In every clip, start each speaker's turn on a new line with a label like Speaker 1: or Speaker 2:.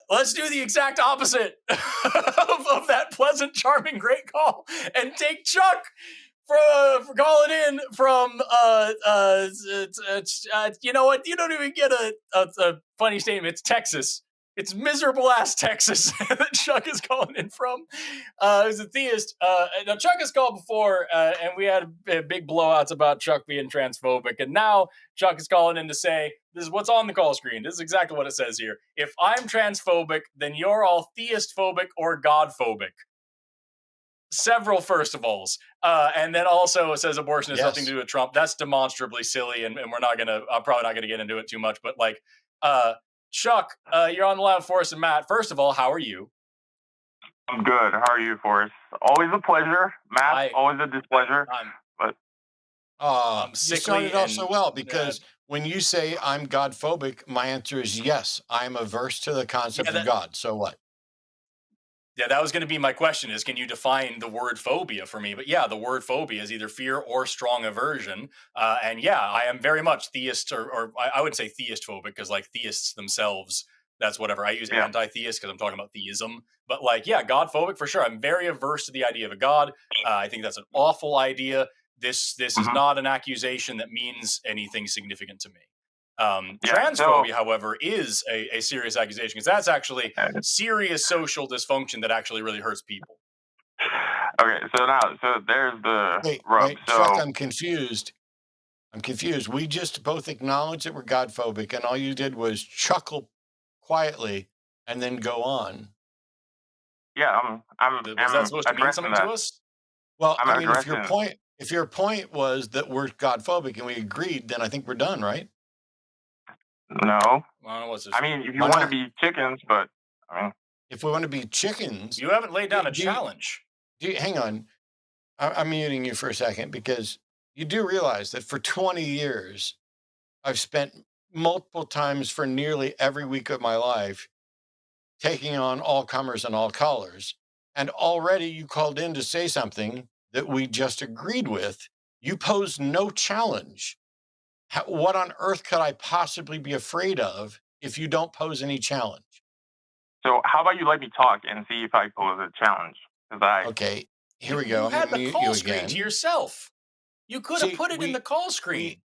Speaker 1: let's do the exact opposite of that pleasant, charming, great call, and take Chuck for calling in from you know what? You don't even get a funny statement. It's Texas. It's miserable ass Texas that Chuck is calling in from. He's a theist. Now Chuck has called before, and we had big blowouts about Chuck being transphobic. And now Chuck is calling in to say, this is what's on the call screen. This is exactly what it says here. If I'm transphobic, then you're all theist phobic or God phobic. Several first of alls. And then also it says abortion has nothing to do with Trump. That's demonstrably silly, and we're not gonna, I'm probably not gonna get into it too much, but like, Chuck, you're on the line with Forrest and Matt. First of all, how are you?
Speaker 2: I'm good. How are you, Forrest? Always a pleasure. Matt, always a displeasure. But
Speaker 1: I'm
Speaker 3: you
Speaker 1: sickly
Speaker 3: started off so
Speaker 1: and
Speaker 3: well because when you say I'm God phobic, my answer is yes. I'm averse to the concept of God. So what?
Speaker 1: Yeah, that was going to be my question is, can you define the word phobia for me? But yeah, the word phobia is either fear or strong aversion. And yeah, I am very much theist or I wouldn't say theist phobic because like theists themselves, that's whatever. I use anti-theist because I'm talking about theism. But like, yeah, God phobic for sure. I'm very averse to the idea of a God. I think that's an awful idea. This is not an accusation that means anything significant to me. Transphobia, however, is a serious accusation because that's actually serious social dysfunction that actually really hurts people.
Speaker 2: Okay, so there's the rub.
Speaker 3: Wait, Chuck, I'm confused. We just both acknowledged that we're God phobic, and all you did was chuckle quietly and then go on.
Speaker 2: Yeah,
Speaker 1: was that supposed to mean something to us?
Speaker 3: Well, I mean, if your point was that we're God phobic and we agreed, then I think we're done, right?
Speaker 2: No.
Speaker 1: I
Speaker 2: mean, if you want to be chickens, but I mean,
Speaker 3: if we want to be chickens,
Speaker 1: you haven't laid down a challenge.
Speaker 3: Hang on. I'm muting you for a second because you do realize that for 20 years, I've spent multiple times for nearly every week of my life taking on all comers and all colors. And already you called in to say something that we just agreed with. You posed no challenge. What on earth could I possibly be afraid of if you don't pose any challenge?
Speaker 2: So how about you let me talk and see if I pose a challenge?
Speaker 3: Okay, here we go.
Speaker 1: You had the call screen to yourself. You could have put it in the call screen.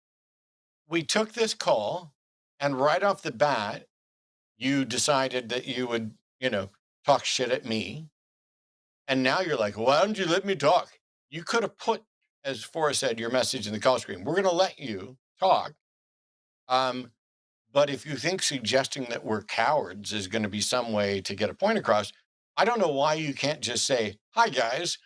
Speaker 3: We took this call, and right off the bat, you decided that you would, talk shit at me. And now you're like, why don't you let me talk? You could have put, as Forrest said, your message in the call screen. We're going to let you talk. But if you think suggesting that we're cowards is going to be some way to get a point across, I don't know why you can't just say, hi, guys,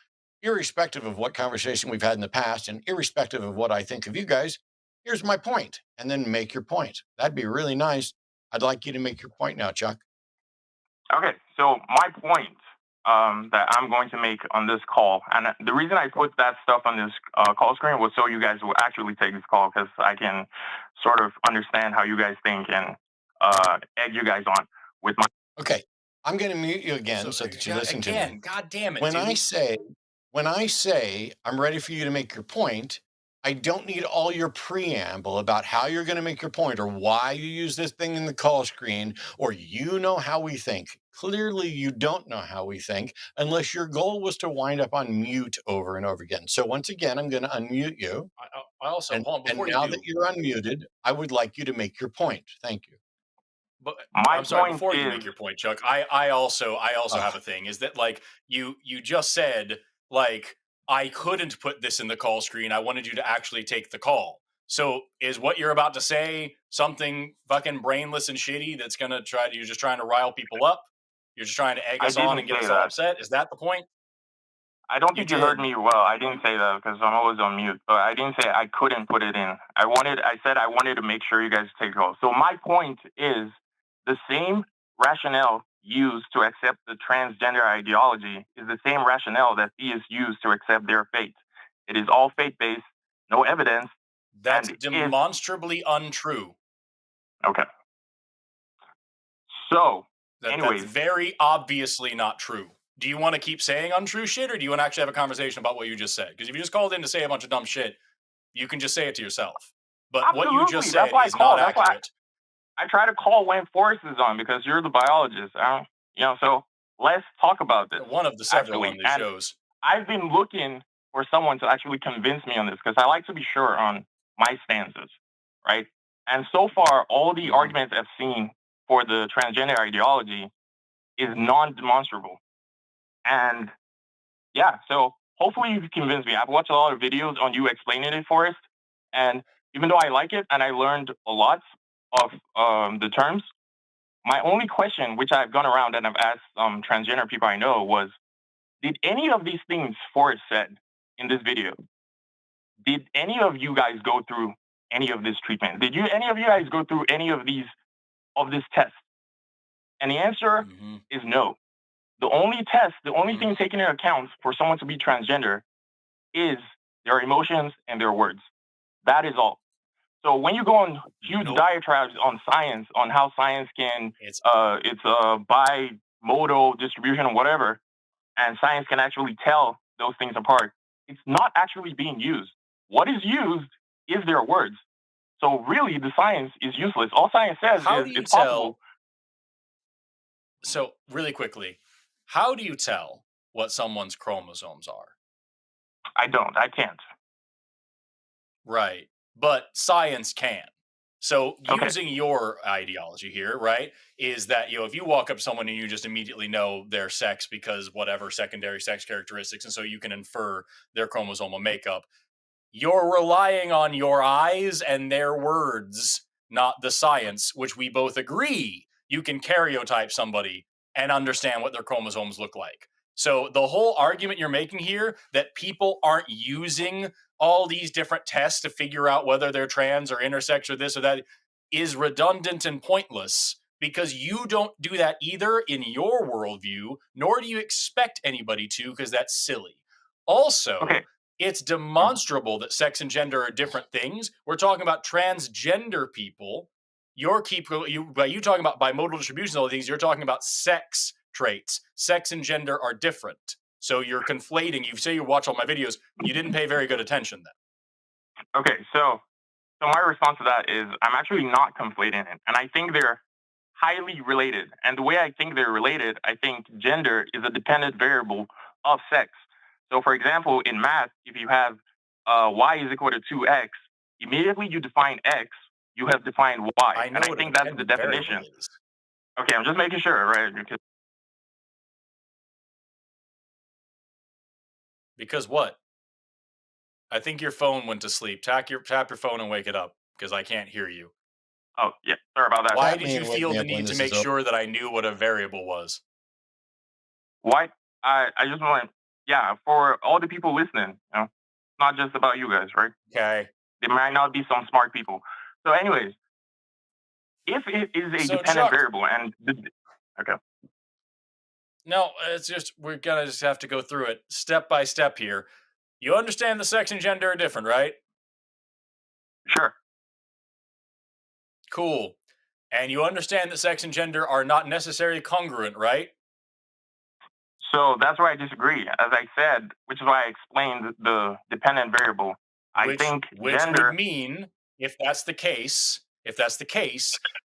Speaker 3: irrespective of what conversation we've had in the past and irrespective of what I think of you guys, here's my point, and then make your point. That'd be really nice. I'd like you to make your point now, Chuck.
Speaker 2: Okay, so my point that I'm going to make on this call, and the reason I put that stuff on this call screen was so you guys will actually take this call because I can sort of understand how you guys think and egg you guys on with my...
Speaker 3: Okay, I'm going to mute you again so that you listen to me.
Speaker 1: God damn it,
Speaker 3: when I say I'm ready for you to make your point, I don't need all your preamble about how you're going to make your point or why you use this thing in the call screen or how we think. Clearly, you don't know how we think unless your goal was to wind up on mute over and over again. So once again, I'm going to unmute you.
Speaker 1: I also,
Speaker 3: and now that you're unmuted, I would like you to make your point. Thank you.
Speaker 1: But I'm sorry, before you make your point, Chuck, I also have a thing is that like you just said, like, I couldn't put this in the call screen. I wanted you to actually take the call. So is what you're about to say something fucking brainless and shitty that's going to you're just trying to rile people up? You're just trying to egg us on and get us all upset? Is that the point?
Speaker 2: I don't think you heard me well. I didn't say that because I'm always on mute. But I didn't say I couldn't put it in. I said I wanted to make sure you guys take the call. So my point is the same rationale used to accept the transgender ideology is the same rationale that theists use to accept their fate. It is all faith-based, no evidence.
Speaker 1: That's demonstrably untrue.
Speaker 2: Okay. So, anyways.
Speaker 1: That's very obviously not true. Do you want to keep saying untrue shit, or do you want to actually have a conversation about what you just said? Because if you just called in to say a bunch of dumb shit, you can just say it to yourself. But
Speaker 2: Absolutely.
Speaker 1: What you just said is not accurate.
Speaker 2: I try to call when Forrest is on because you're the biologist. So let's talk about this
Speaker 1: One of the several
Speaker 2: actually.
Speaker 1: on these
Speaker 2: And
Speaker 1: shows.
Speaker 2: I've been looking for someone to actually convince me on this because I like to be sure on my stances, right? And so far, all the arguments I've seen for the transgender ideology is non-demonstrable. And yeah, so hopefully you can convince me. I've watched a lot of videos on you explaining it, Forrest, and even though I like it and I learned a lot of the terms, my only question, which I've gone around and I've asked transgender people I know, was: did any of these things Forrest said in this video? Did any of you guys go through any of this treatment? Did any of you guys go through any of this test? And the answer is no. The only test, the only thing taken into account for someone to be transgender is their emotions and their words. That is all. So when you go on huge diatribes on science, on how science can, it's a bimodal distribution or whatever, and science can actually tell those things apart, it's not actually being used. What is used is their words. So really, the science is useless. All science says is it's possible.
Speaker 1: So really quickly, how do you tell what someone's chromosomes are?
Speaker 2: I don't. I can't.
Speaker 1: Right. But science can. So using your ideology here, right, is that, if you walk up to someone and you just immediately know their sex because whatever secondary sex characteristics, and so you can infer their chromosomal makeup, you're relying on your eyes and their words, not the science, which we both agree you can karyotype somebody and understand what their chromosomes look like. So the whole argument you're making here that people aren't using all these different tests to figure out whether they're trans or intersex or this or that is redundant and pointless, because you don't do that either in your worldview, nor do you expect anybody to, because that's silly. Also, it's demonstrable that sex and gender are different things. We're talking about transgender people. By you talking about bimodal distribution, all these, you're talking about sex traits. Sex and gender are different. So you're conflating. You say you watch all my videos. You didn't pay very good attention then.
Speaker 2: Okay, so my response to that is I'm actually not conflating it, and I think they're highly related. And the way I think they're related, I think gender is a dependent variable of sex. So, for example, in math, if you have y is equal to 2x, immediately you define x, you have defined y. And I think that's the definition. Okay, I'm just making sure, right?
Speaker 1: Because what? I think your phone went to sleep. Tap your phone and wake it up, because I can't hear you.
Speaker 2: Oh, yeah. Sorry about that.
Speaker 1: Why did you feel the need to make sure that I knew what a variable was?
Speaker 2: Why? I just want, for all the people listening, not just about you guys, right?
Speaker 1: Okay.
Speaker 2: There might not be some smart people. So anyways, if it is a dependent variable and okay.
Speaker 1: No, it's just, we're going to just have to go through it step by step here. You understand the sex and gender are different, right?
Speaker 2: Sure.
Speaker 1: Cool. And you understand that sex and gender are not necessarily congruent, right?
Speaker 2: So that's where I disagree. As I said, which is why I explained the dependent variable.
Speaker 1: Which would mean, if that's the case,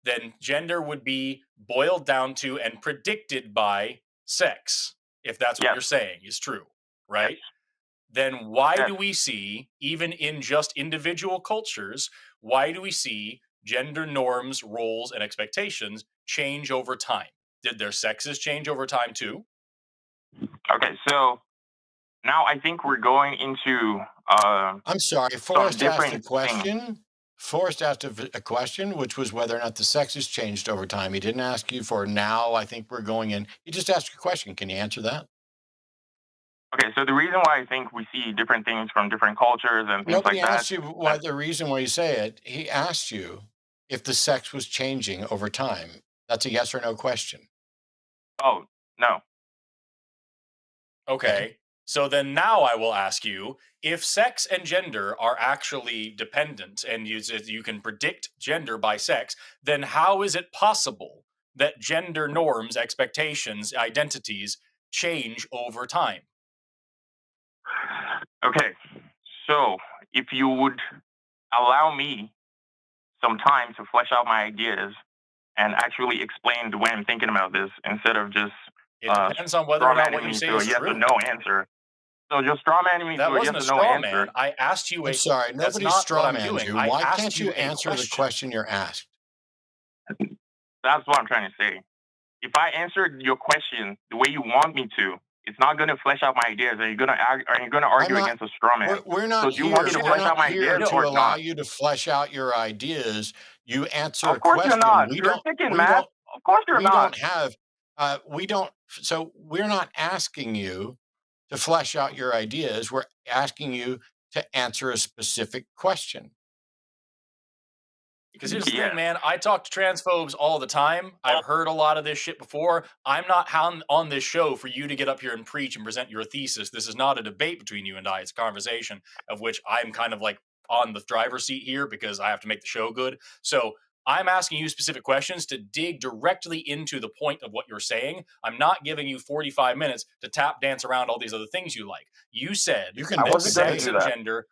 Speaker 1: then gender would be boiled down to and predicted by sex, if that's what you're saying is true, right? Yes. Then why do we see, even in just individual cultures, why do we see gender norms, roles, and expectations change over time? Did their sexes change over time too?
Speaker 2: Okay, so now I think we're going into
Speaker 3: I'm sorry, Forrest asked a question. Forrest asked a question, which was whether or not the sexes changed over time. He didn't ask you for now. I think we're going in. He just asked a question. Can you answer that?
Speaker 2: Okay, so the reason why I think we see different things from different cultures and things
Speaker 3: Nobody
Speaker 2: like that.
Speaker 3: asked you why the reason why you say it. He asked you if the sex was changing over time. That's a yes or no question.
Speaker 2: Oh, no.
Speaker 1: Okay. So then now I will ask you, if sex and gender are actually dependent and you can predict gender by sex, then how is it possible that gender norms, expectations, identities change over time?
Speaker 2: Okay. So if you would allow me some time to flesh out my ideas, and actually explain the way I'm thinking about this instead of just
Speaker 1: It depends on whether or not what you say
Speaker 2: to a
Speaker 1: is
Speaker 2: yes or
Speaker 1: true.
Speaker 2: no answer. So just straw manning me
Speaker 1: That
Speaker 2: to a yes
Speaker 1: wasn't a
Speaker 2: or no
Speaker 1: straw
Speaker 2: answer.
Speaker 1: man. I asked you
Speaker 3: I'm
Speaker 1: a.
Speaker 3: sorry,
Speaker 1: That's
Speaker 3: nobody
Speaker 1: not what
Speaker 3: straw
Speaker 1: I'm
Speaker 3: mans
Speaker 1: doing.
Speaker 3: you.
Speaker 1: I
Speaker 3: Why
Speaker 1: asked
Speaker 3: can't
Speaker 1: you
Speaker 3: you
Speaker 1: a
Speaker 3: answer the question you're asked?
Speaker 2: That's what I'm trying to say. If I answered your question the way you want me to, it's not going to flesh out my ideas. Are you going to argue
Speaker 3: not,
Speaker 2: against a straw man?
Speaker 3: we're not
Speaker 2: So do you
Speaker 3: here.
Speaker 2: want me to
Speaker 3: We're
Speaker 2: flesh
Speaker 3: not
Speaker 2: out my
Speaker 3: here
Speaker 2: ideas
Speaker 3: to
Speaker 2: or
Speaker 3: allow
Speaker 2: not?
Speaker 3: you to flesh out your ideas. You answer
Speaker 2: Of
Speaker 3: a
Speaker 2: course you're
Speaker 3: question.
Speaker 2: not. You're thinking math. Of course you're
Speaker 3: We
Speaker 2: not.
Speaker 3: don't have. We don't. So we're not asking you to flesh out your ideas. We're asking you to answer a specific question.
Speaker 1: Because here's the thing, man. I talk to transphobes all the time. I've heard a lot of this shit before. I'm not on this show for you to get up here and preach and present your thesis. This is not a debate between you and I. It's a conversation of which I'm kind of like on the driver's seat here because I have to make the show good. So I'm asking you specific questions to dig directly into the point of what you're saying. I'm not giving you 45 minutes to tap dance around all these other things you like. You said that sex and gender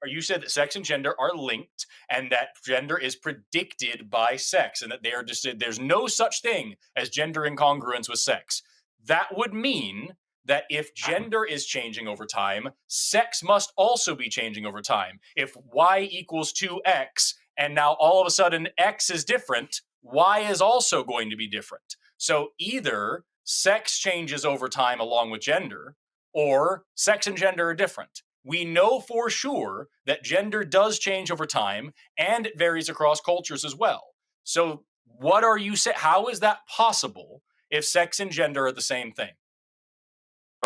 Speaker 1: you said that sex and gender are linked and that gender is predicted by sex and that they are just there's no such thing as gender incongruence with sex. That would mean that if gender is changing over time, sex must also be changing over time. If y equals 2x and now all of a sudden x is different, y is also going to be different. So either sex changes over time along with gender, or sex and gender are different. We know for sure that gender does change over time and it varies across cultures as well. So what are you saying? How is that possible if sex and gender are the same thing?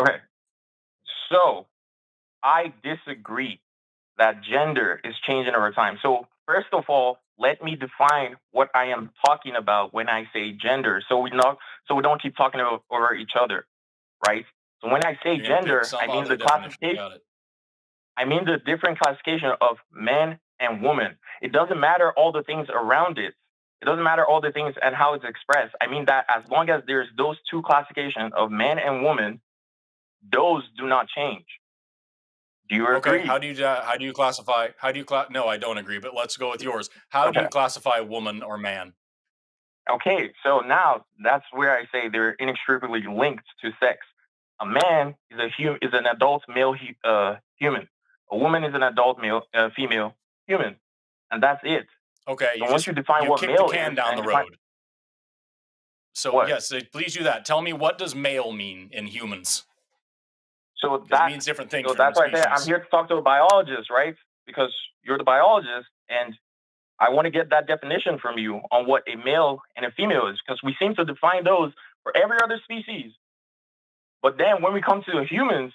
Speaker 2: Okay. So I disagree that gender is changing over time. So first of all, let me define what I am talking about when I say gender, so we don't keep talking over each other, right? So when I say gender, I mean the classification. I mean the different classification of men and women. It doesn't matter all the things around it. It doesn't matter all the things and how it's expressed. I mean that as long as there's those two classifications of man and woman, those do not change. Do you agree?
Speaker 1: Okay, how do you classify? No, I don't agree, but let's go with yours. How do you classify woman or man?
Speaker 2: Okay, so now that's where I say they're inextricably linked to sex. A man is an adult male human. A woman is an adult female human, and that's it.
Speaker 1: Okay,
Speaker 2: so once you define what
Speaker 1: kick
Speaker 2: male
Speaker 1: the can
Speaker 2: is,
Speaker 1: down the road. So
Speaker 2: what?
Speaker 1: Yes, please do that. Tell me, what does male mean in humans?
Speaker 2: So that
Speaker 1: means different things.
Speaker 2: So that's why I say I'm here to talk to a biologist, right? Because you're the biologist, and I want to get that definition from you on what a male and a female is, because we seem to define those for every other species. But then when we come to humans,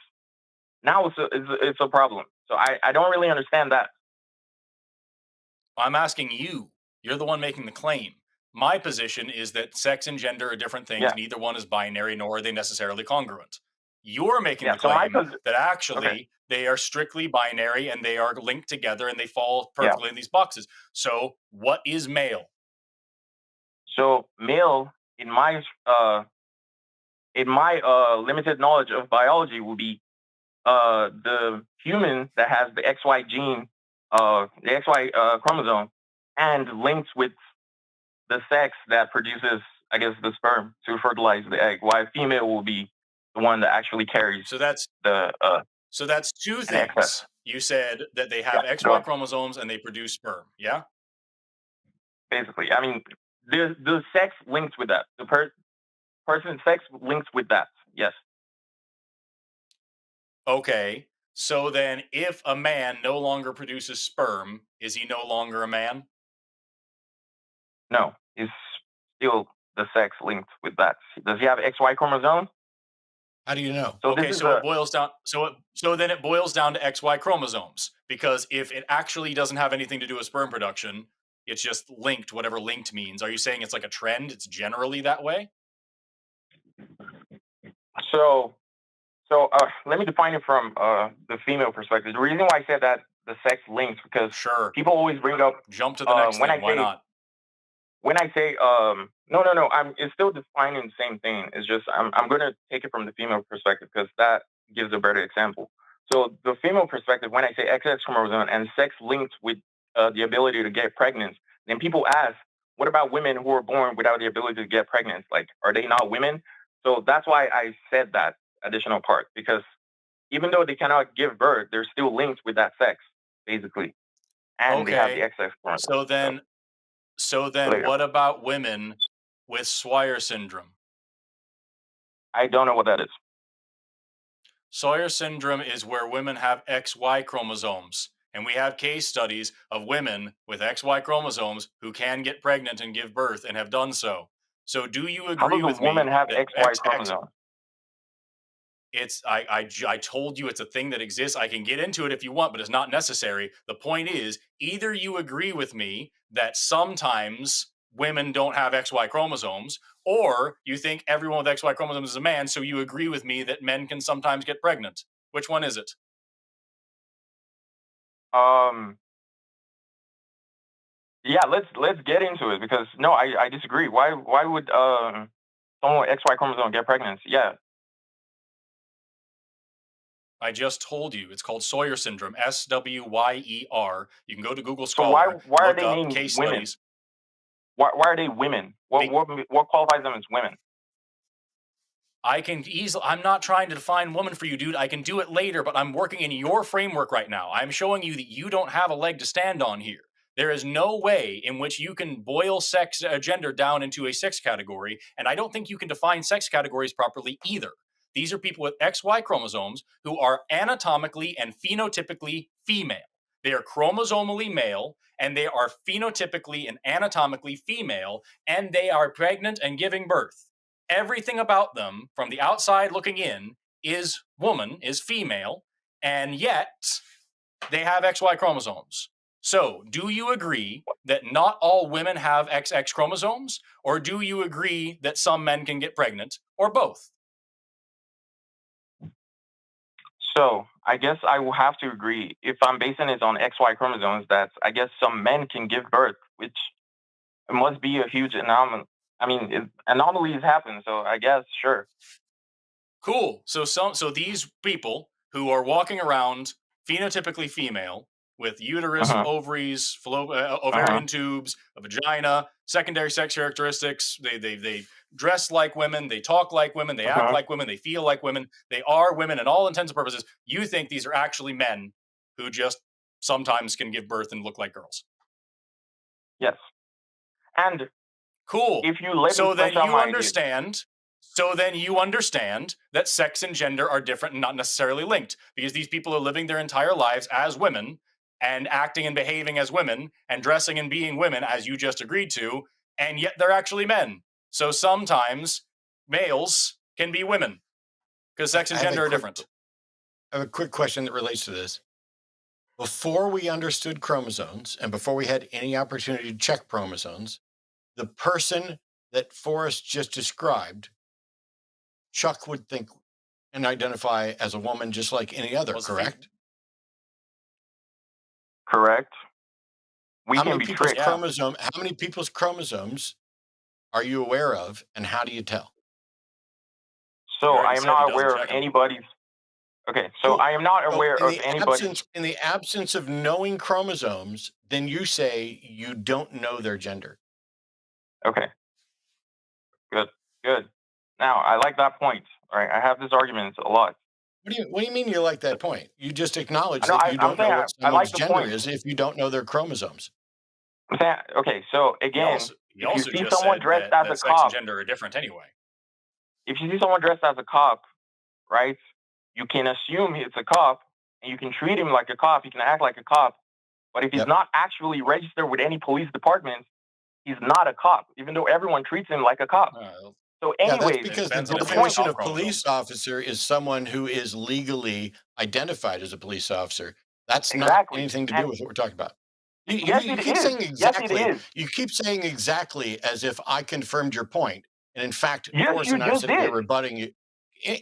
Speaker 2: now it's a problem. So I don't really understand that.
Speaker 1: I'm asking you. You're the one making the claim. My position is that sex and gender are different things. Yeah. Neither one is binary, nor are they necessarily congruent. You're making the claim that actually they are strictly binary and they are linked together and they fall perfectly in these boxes. So what is male?
Speaker 2: So male, in my limited knowledge of biology, will be the human that has the XY gene, the XY chromosome, and linked with the sex that produces, I guess, the sperm to fertilize the egg, while female will be the one that actually carries
Speaker 1: so that's two things. Excess. You said that they have XY chromosomes and they produce sperm, yeah?
Speaker 2: Basically. I mean, the sex linked with that. The person's sex linked with that, yes.
Speaker 1: Okay, so then if a man no longer produces sperm, is he no longer a man?
Speaker 2: No, he's still the sex linked with that. Does he have XY chromosome?
Speaker 3: How do you know?
Speaker 1: So it boils down. So then it boils down to XY chromosomes, because if it actually doesn't have anything to do with sperm production, it's just linked. Whatever linked means. Are you saying it's like a trend? It's generally that way.
Speaker 2: So let me define it from the female perspective. The reason why I said that the sex links, because people always bring up
Speaker 1: jump to the next thing. Why not?
Speaker 2: When I say no, it's still defining the same thing. It's just I'm going to take it from the female perspective because that gives a better example. So the female perspective, when I say XX chromosome and sex linked with the ability to get pregnant, then people ask, what about women who are born without the ability to get pregnant? Like, are they not women? So that's why I said that additional part, because even though they cannot give birth, they're still linked with that sex, basically, and they have the
Speaker 1: Okay.
Speaker 2: XX chromosome.
Speaker 1: So
Speaker 2: there
Speaker 1: then
Speaker 2: you go.
Speaker 1: what about women with Swyer syndrome?
Speaker 2: I don't know what that is.
Speaker 1: Swyer syndrome is where women have XY chromosomes. And we have case studies of women with XY chromosomes who can get pregnant and give birth and have done so. So do you
Speaker 2: How
Speaker 1: agree
Speaker 2: does a
Speaker 1: with
Speaker 2: woman
Speaker 1: me
Speaker 2: have
Speaker 1: that
Speaker 2: XY chromosome?
Speaker 1: I told you it's a thing that exists. I can get into it if you want, but it's not necessary. The point is, either you agree with me that sometimes women don't have XY chromosomes, or you think everyone with XY chromosomes is a man, so you agree with me that men can sometimes get pregnant. Which one is it?
Speaker 2: Yeah, let's get into it, because no, I disagree. Why would someone with XY chromosome get pregnant? Yeah.
Speaker 1: I just told you it's called Swyer syndrome, Swyer. You can go to Google
Speaker 2: So why
Speaker 1: Scholar,
Speaker 2: are
Speaker 1: look
Speaker 2: they
Speaker 1: up
Speaker 2: named
Speaker 1: case
Speaker 2: women?
Speaker 1: studies.
Speaker 2: Why are they women? What qualifies them as women?
Speaker 1: I can easily, I'm not trying to define woman for you, dude. I can do it later, but I'm working in your framework right now. I'm showing you that you don't have a leg to stand on here. There is no way in which you can boil gender down into a sex category, and I don't think you can define sex categories properly either. These are people with XY chromosomes who are anatomically and phenotypically female. They are chromosomally male, and they are phenotypically and anatomically female, and they are pregnant and giving birth. Everything about them from the outside looking in is woman, is female, and yet they have XY chromosomes. So, do you agree that not all women have XX chromosomes, or do you agree that some men can get pregnant, or both?
Speaker 2: So I guess I will have to agree, if I'm basing it on XY chromosomes, that I guess some men can give birth, which must be a huge anomaly. I mean, anomalies happen, so I guess sure.
Speaker 1: Cool. So these people who are walking around phenotypically female with uterus,
Speaker 2: Uh-huh.
Speaker 1: ovaries,
Speaker 2: Uh-huh.
Speaker 1: ovarian tubes, a vagina, secondary sex characteristics. They dress like women. They talk like women. They act
Speaker 2: Uh-huh.
Speaker 1: like women. They feel like women. They are women in all intents and purposes. You think these are actually men who just sometimes can give birth and look like girls?
Speaker 2: Yes. And
Speaker 1: Cool.
Speaker 2: if you let me
Speaker 1: So then
Speaker 2: flesh out
Speaker 1: you
Speaker 2: my ideas.
Speaker 1: understand. So then you understand that sex and gender are different and not necessarily linked, because these people are living their entire lives as women and acting and behaving as women and dressing and being women, as you just agreed to, and yet they're actually men. So sometimes males can be women because sex and gender are different.
Speaker 3: I have a quick question that relates to this. Before we understood chromosomes and before we had any opportunity to check chromosomes, the person that Forrest just described, Chuck would think and identify as a woman just like any other, correct?
Speaker 2: Correct. We
Speaker 3: How
Speaker 2: can
Speaker 3: many
Speaker 2: be
Speaker 3: people's
Speaker 2: tricked.
Speaker 3: how many people's chromosomes are you aware of, and how do you tell?
Speaker 2: So
Speaker 1: You
Speaker 2: I
Speaker 1: already
Speaker 2: am
Speaker 1: said
Speaker 2: not
Speaker 1: he doesn't
Speaker 2: aware of
Speaker 1: check 'em.
Speaker 2: anybody's. Okay, so
Speaker 3: Cool.
Speaker 2: I am not
Speaker 3: So
Speaker 2: aware of anybody's.
Speaker 3: in the absence of knowing chromosomes, then you say you don't know their gender.
Speaker 2: Okay, good, good. Now I like that point. All right, I have this argument a lot.
Speaker 3: What do you mean you like that point? You just acknowledge
Speaker 2: I know.
Speaker 3: that you
Speaker 2: I'm
Speaker 3: don't know
Speaker 2: saying
Speaker 3: what
Speaker 2: I like
Speaker 3: someone's
Speaker 2: the
Speaker 3: gender
Speaker 2: point.
Speaker 3: is if you don't know their chromosomes.
Speaker 2: I'm saying, okay, so
Speaker 1: He
Speaker 2: again,
Speaker 1: also he
Speaker 2: if you
Speaker 1: also
Speaker 2: see
Speaker 1: just
Speaker 2: someone
Speaker 1: said
Speaker 2: dressed
Speaker 1: that
Speaker 2: as a
Speaker 1: sex and
Speaker 2: cop,
Speaker 1: gender are different anyway.
Speaker 2: if you see someone dressed as a cop, right, you can assume it's a cop, and you can treat him like a cop. He can act like a cop. But if he's
Speaker 3: Yep.
Speaker 2: not actually registered with any police department, he's not a cop, even though everyone treats him like a cop. So,
Speaker 3: Yeah, that's
Speaker 2: anyways,
Speaker 3: because the
Speaker 1: depends on his
Speaker 3: definition
Speaker 1: off
Speaker 3: of police officer is someone who is legally identified as a police officer. That's not
Speaker 2: exactly.
Speaker 3: anything to do with what we're talking about.
Speaker 2: Yes,
Speaker 3: You
Speaker 2: it
Speaker 3: keep
Speaker 2: is.
Speaker 3: saying
Speaker 2: Yes, it
Speaker 3: exactly.
Speaker 2: is.
Speaker 3: You keep saying exactly as if I confirmed your point. And in fact,
Speaker 2: Yes,
Speaker 3: Forrest
Speaker 2: you
Speaker 3: and I are
Speaker 2: just
Speaker 3: sitting here
Speaker 2: did.
Speaker 3: rebutting you.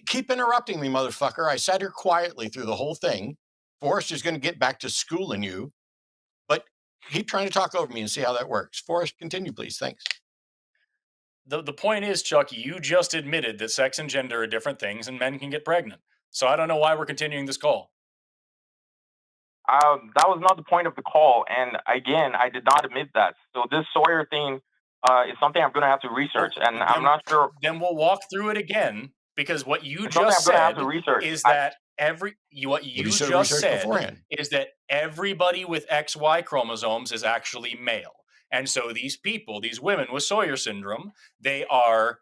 Speaker 3: Keep interrupting me, motherfucker. I sat here quietly through the whole thing. Forrest is going to get back to schooling you, but keep trying to talk over me and see how that works. Forrest, continue, please. Thanks.
Speaker 1: The point is, Chuck, you just admitted that sex and gender are different things and men can get pregnant. So I don't know why we're continuing this call.
Speaker 2: That was not the point of the call. And again, I did not admit that. So this Sawyer thing It's something I'm going to have to research, and I'm not sure.
Speaker 1: Then we'll walk through it again, because what you
Speaker 2: It's something
Speaker 1: just
Speaker 2: I'm going to have
Speaker 1: said
Speaker 2: to research.
Speaker 1: is that what
Speaker 3: What
Speaker 1: you
Speaker 3: you should have
Speaker 1: just
Speaker 3: researched
Speaker 1: said
Speaker 3: beforehand.
Speaker 1: is that everybody with XY chromosomes is actually male. And so these people, these women with Swyer syndrome, they are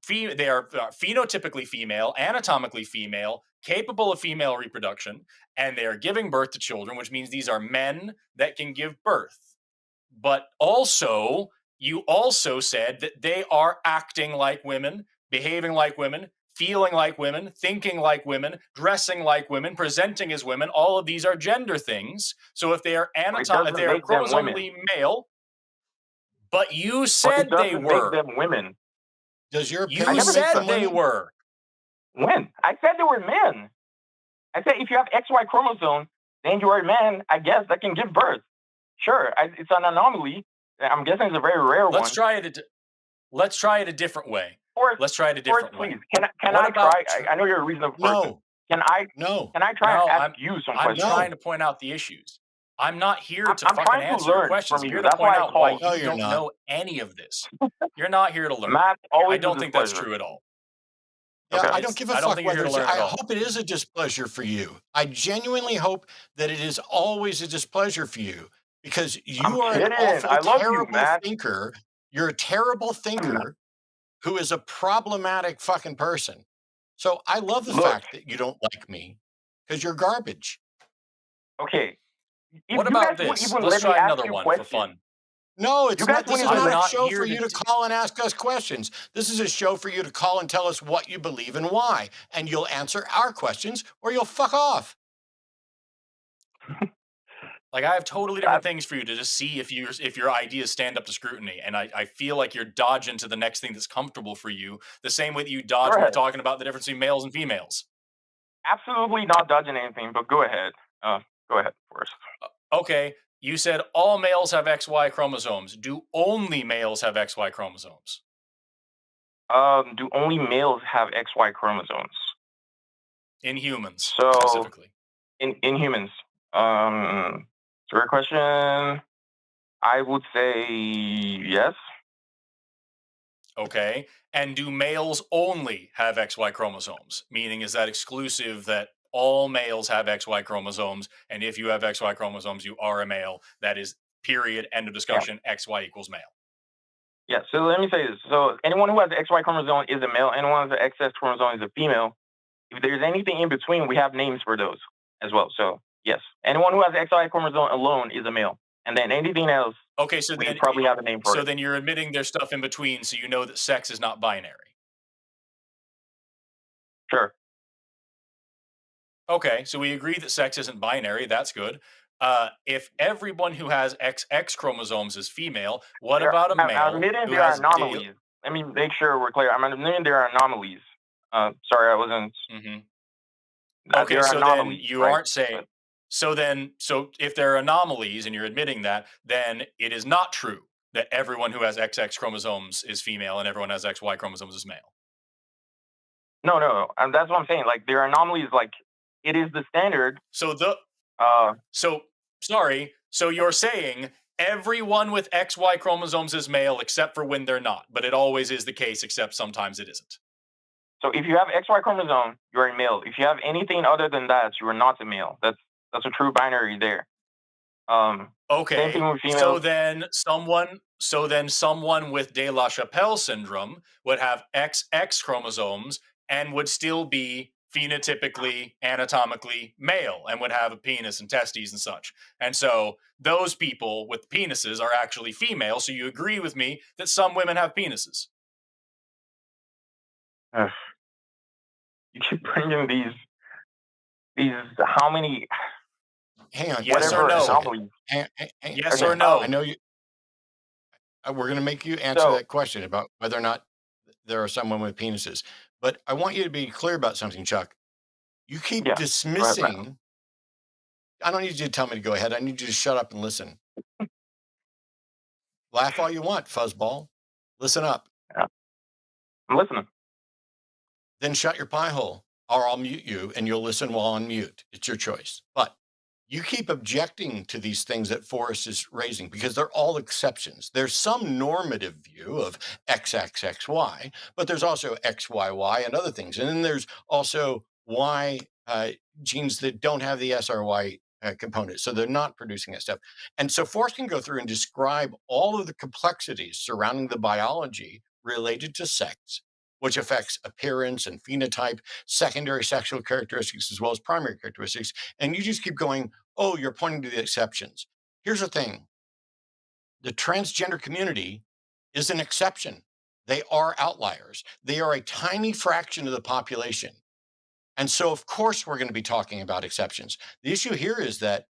Speaker 1: phenotypically female, anatomically female, capable of female reproduction, and they are giving birth to children, which means these are men that can give birth. But also, you also said that they are acting like women, behaving like women, feeling like women, thinking like women, dressing like women, presenting as women. All of these are gender things. So if they are
Speaker 2: It
Speaker 1: they are
Speaker 2: make them women.
Speaker 1: chromosomally male, but you
Speaker 2: But
Speaker 1: said
Speaker 2: it
Speaker 1: they
Speaker 2: doesn't
Speaker 1: were.
Speaker 2: make them women.
Speaker 3: Does your
Speaker 1: You
Speaker 3: opinion make
Speaker 1: said
Speaker 3: them
Speaker 1: they
Speaker 3: women?
Speaker 1: were.
Speaker 2: When? I said they were men. I said if you have XY chromosome, then you are a man, I guess, that can give birth. Sure, it's an anomaly. I'm guessing it's a very rare one.
Speaker 1: Let's try it a different way.
Speaker 2: Forrest,
Speaker 1: Let's try it a different way.
Speaker 2: Please, can
Speaker 1: What
Speaker 2: I
Speaker 1: about
Speaker 2: try? I know you're a reasonable person.
Speaker 3: No.
Speaker 2: Can I try
Speaker 1: No,
Speaker 2: and ask you some
Speaker 1: I'm
Speaker 2: questions?
Speaker 1: trying to point out the issues. I'm not here to
Speaker 2: I'm
Speaker 1: fucking
Speaker 2: trying to
Speaker 1: answer your
Speaker 2: learn
Speaker 1: questions.
Speaker 2: from
Speaker 1: I'm
Speaker 2: you.
Speaker 1: here to
Speaker 2: That's
Speaker 1: point
Speaker 2: why I
Speaker 1: out why
Speaker 2: called.
Speaker 3: No,
Speaker 1: you
Speaker 3: you're
Speaker 1: don't
Speaker 3: not.
Speaker 1: know any of this. You're not here to learn.
Speaker 2: Math
Speaker 1: I
Speaker 2: always
Speaker 1: don't
Speaker 2: a
Speaker 1: think that's
Speaker 2: displeasure.
Speaker 1: true at all.
Speaker 3: Yeah,
Speaker 2: Okay.
Speaker 3: I don't give a
Speaker 1: I don't
Speaker 3: fuck
Speaker 1: think you're here
Speaker 3: whether
Speaker 1: to
Speaker 3: it's.
Speaker 1: learn at
Speaker 3: I
Speaker 1: all.
Speaker 3: hope it is a displeasure for you. I genuinely hope that it is always a displeasure for you, because you
Speaker 2: I'm
Speaker 3: are
Speaker 2: kidding.
Speaker 3: an awful,
Speaker 2: I love you,
Speaker 3: terrible
Speaker 2: Matt.
Speaker 3: thinker. You're a terrible thinker who is a problematic fucking person. So I love the
Speaker 2: Look.
Speaker 3: fact that you don't like me, because you're garbage.
Speaker 2: Okay. If
Speaker 1: What
Speaker 2: you
Speaker 1: about
Speaker 2: guys would
Speaker 1: this?
Speaker 2: even
Speaker 1: Let's
Speaker 2: let me
Speaker 1: try
Speaker 2: ask
Speaker 1: another
Speaker 2: you
Speaker 1: one for
Speaker 2: questions.
Speaker 1: fun.
Speaker 3: No, it's
Speaker 2: You guys
Speaker 3: not. This is
Speaker 2: wouldn't even
Speaker 3: not a
Speaker 1: let-
Speaker 3: show
Speaker 1: I'm
Speaker 3: for
Speaker 1: not
Speaker 3: you
Speaker 1: here
Speaker 3: to
Speaker 1: to
Speaker 3: call and ask us questions. This is a show for you to call and tell us what you believe and why, and you'll answer our questions or you'll fuck off.
Speaker 1: Like, I have totally different things for you to just see if your ideas stand up to scrutiny. And I feel like you're dodging to the next thing that's comfortable for you, the same way that you dodge when we're talking about the difference between males and females.
Speaker 2: Absolutely not dodging anything, but go ahead. Go ahead first.
Speaker 1: Okay, you said all males have XY chromosomes. Do only males have XY chromosomes?
Speaker 2: Do only males have XY chromosomes?
Speaker 1: In humans,
Speaker 2: So,
Speaker 1: specifically.
Speaker 2: In humans. It's a great question. I would say yes.
Speaker 1: Okay, and do males only have XY chromosomes? Meaning, is that exclusive that all males have XY chromosomes, and if you have XY chromosomes, you are a male? That is, period, end of discussion, XY equals male.
Speaker 2: Yeah, so let me say this. So anyone who has the XY chromosome is a male. Anyone who has the XX chromosome is a female. If there's anything in between, we have names for those as well. So yes, anyone who has the XY chromosome alone is a male. And then anything else,
Speaker 1: okay, so
Speaker 2: we
Speaker 1: then
Speaker 2: probably have a name for it.
Speaker 1: So then you're admitting there's stuff in between, so you know that sex is not binary.
Speaker 2: Sure.
Speaker 1: Okay, so we agree that sex isn't binary. That's good. If everyone who has XX chromosomes is female, what about a male?
Speaker 2: I'm admitting there are anomalies. Let me make sure we're clear. I'm admitting there are anomalies. Sorry, I wasn't.
Speaker 1: Mm-hmm. Okay, so then you aren't saying. So if there are anomalies and you're admitting that, then it is not true that everyone who has XX chromosomes is female and everyone who has XY chromosomes is male.
Speaker 2: No. And that's what I'm saying. Like, there are anomalies. Like, it is the standard.
Speaker 1: So So you're saying everyone with XY chromosomes is male except for when they're not, but it always is the case except sometimes it isn't.
Speaker 2: So if you have XY chromosome, you're a male. If you have anything other than that, you are not a male. That's a true binary there.
Speaker 1: Okay.
Speaker 2: Same thing with females.
Speaker 1: So then someone with de la Chapelle syndrome would have XX chromosomes and would still be phenotypically, anatomically male and would have a penis and testes and such. And so those people with penises are actually female. So you agree with me that some women have penises?
Speaker 2: You keep bringing these how many?
Speaker 3: Hang on.
Speaker 1: Yes or no? Yes or no?
Speaker 3: I know you. We're going to make you answer that question about whether or not there are some women with penises. But I want you to be clear about something, Chuck. You keep dismissing. I don't need you to tell me to go ahead. I need you to shut up and listen. Laugh all you want, fuzzball. Listen up.
Speaker 2: Yeah. I'm listening.
Speaker 3: Then shut your pie hole, or I'll mute you and you'll listen while on mute. It's your choice. But you keep objecting to these things that Forrest is raising because they're all exceptions. There's some normative view of XXXY, but there's also XYY and other things. And then there's also Y genes that don't have the SRY component. So they're not producing that stuff. And so Forrest can go through and describe all of the complexities surrounding the biology related to sex, which affects appearance and phenotype, secondary sexual characteristics, as well as primary characteristics. And you just keep going, oh, you're pointing to the exceptions. Here's the thing. The transgender community is an exception. They are outliers. They are a tiny fraction of the population. And so, of course, we're going to be talking about exceptions. The issue here is that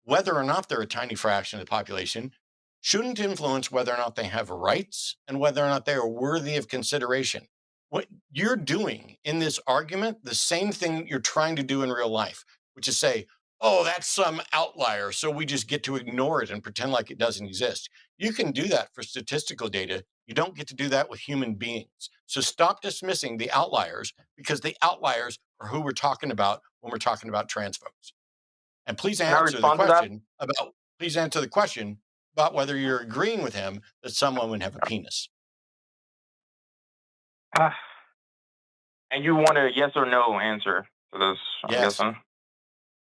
Speaker 3: whether or not they're a tiny fraction of the population shouldn't influence whether or not they have rights and whether or not they are worthy of consideration. What you're doing in this argument, the same thing you're trying to do in real life, which is say, oh, that's some outlier, so we just get to ignore it and pretend like it doesn't exist. You can do that for statistical data. You don't get to do that with human beings. So stop dismissing the outliers, because the outliers are who we're talking about when we're talking about trans folks. And please
Speaker 2: Can I
Speaker 3: answer the
Speaker 2: respond to that?
Speaker 3: question about whether you're agreeing with him that some women have a penis.
Speaker 2: And you want a yes or no answer to this, I'm
Speaker 3: Yes.
Speaker 2: guessing?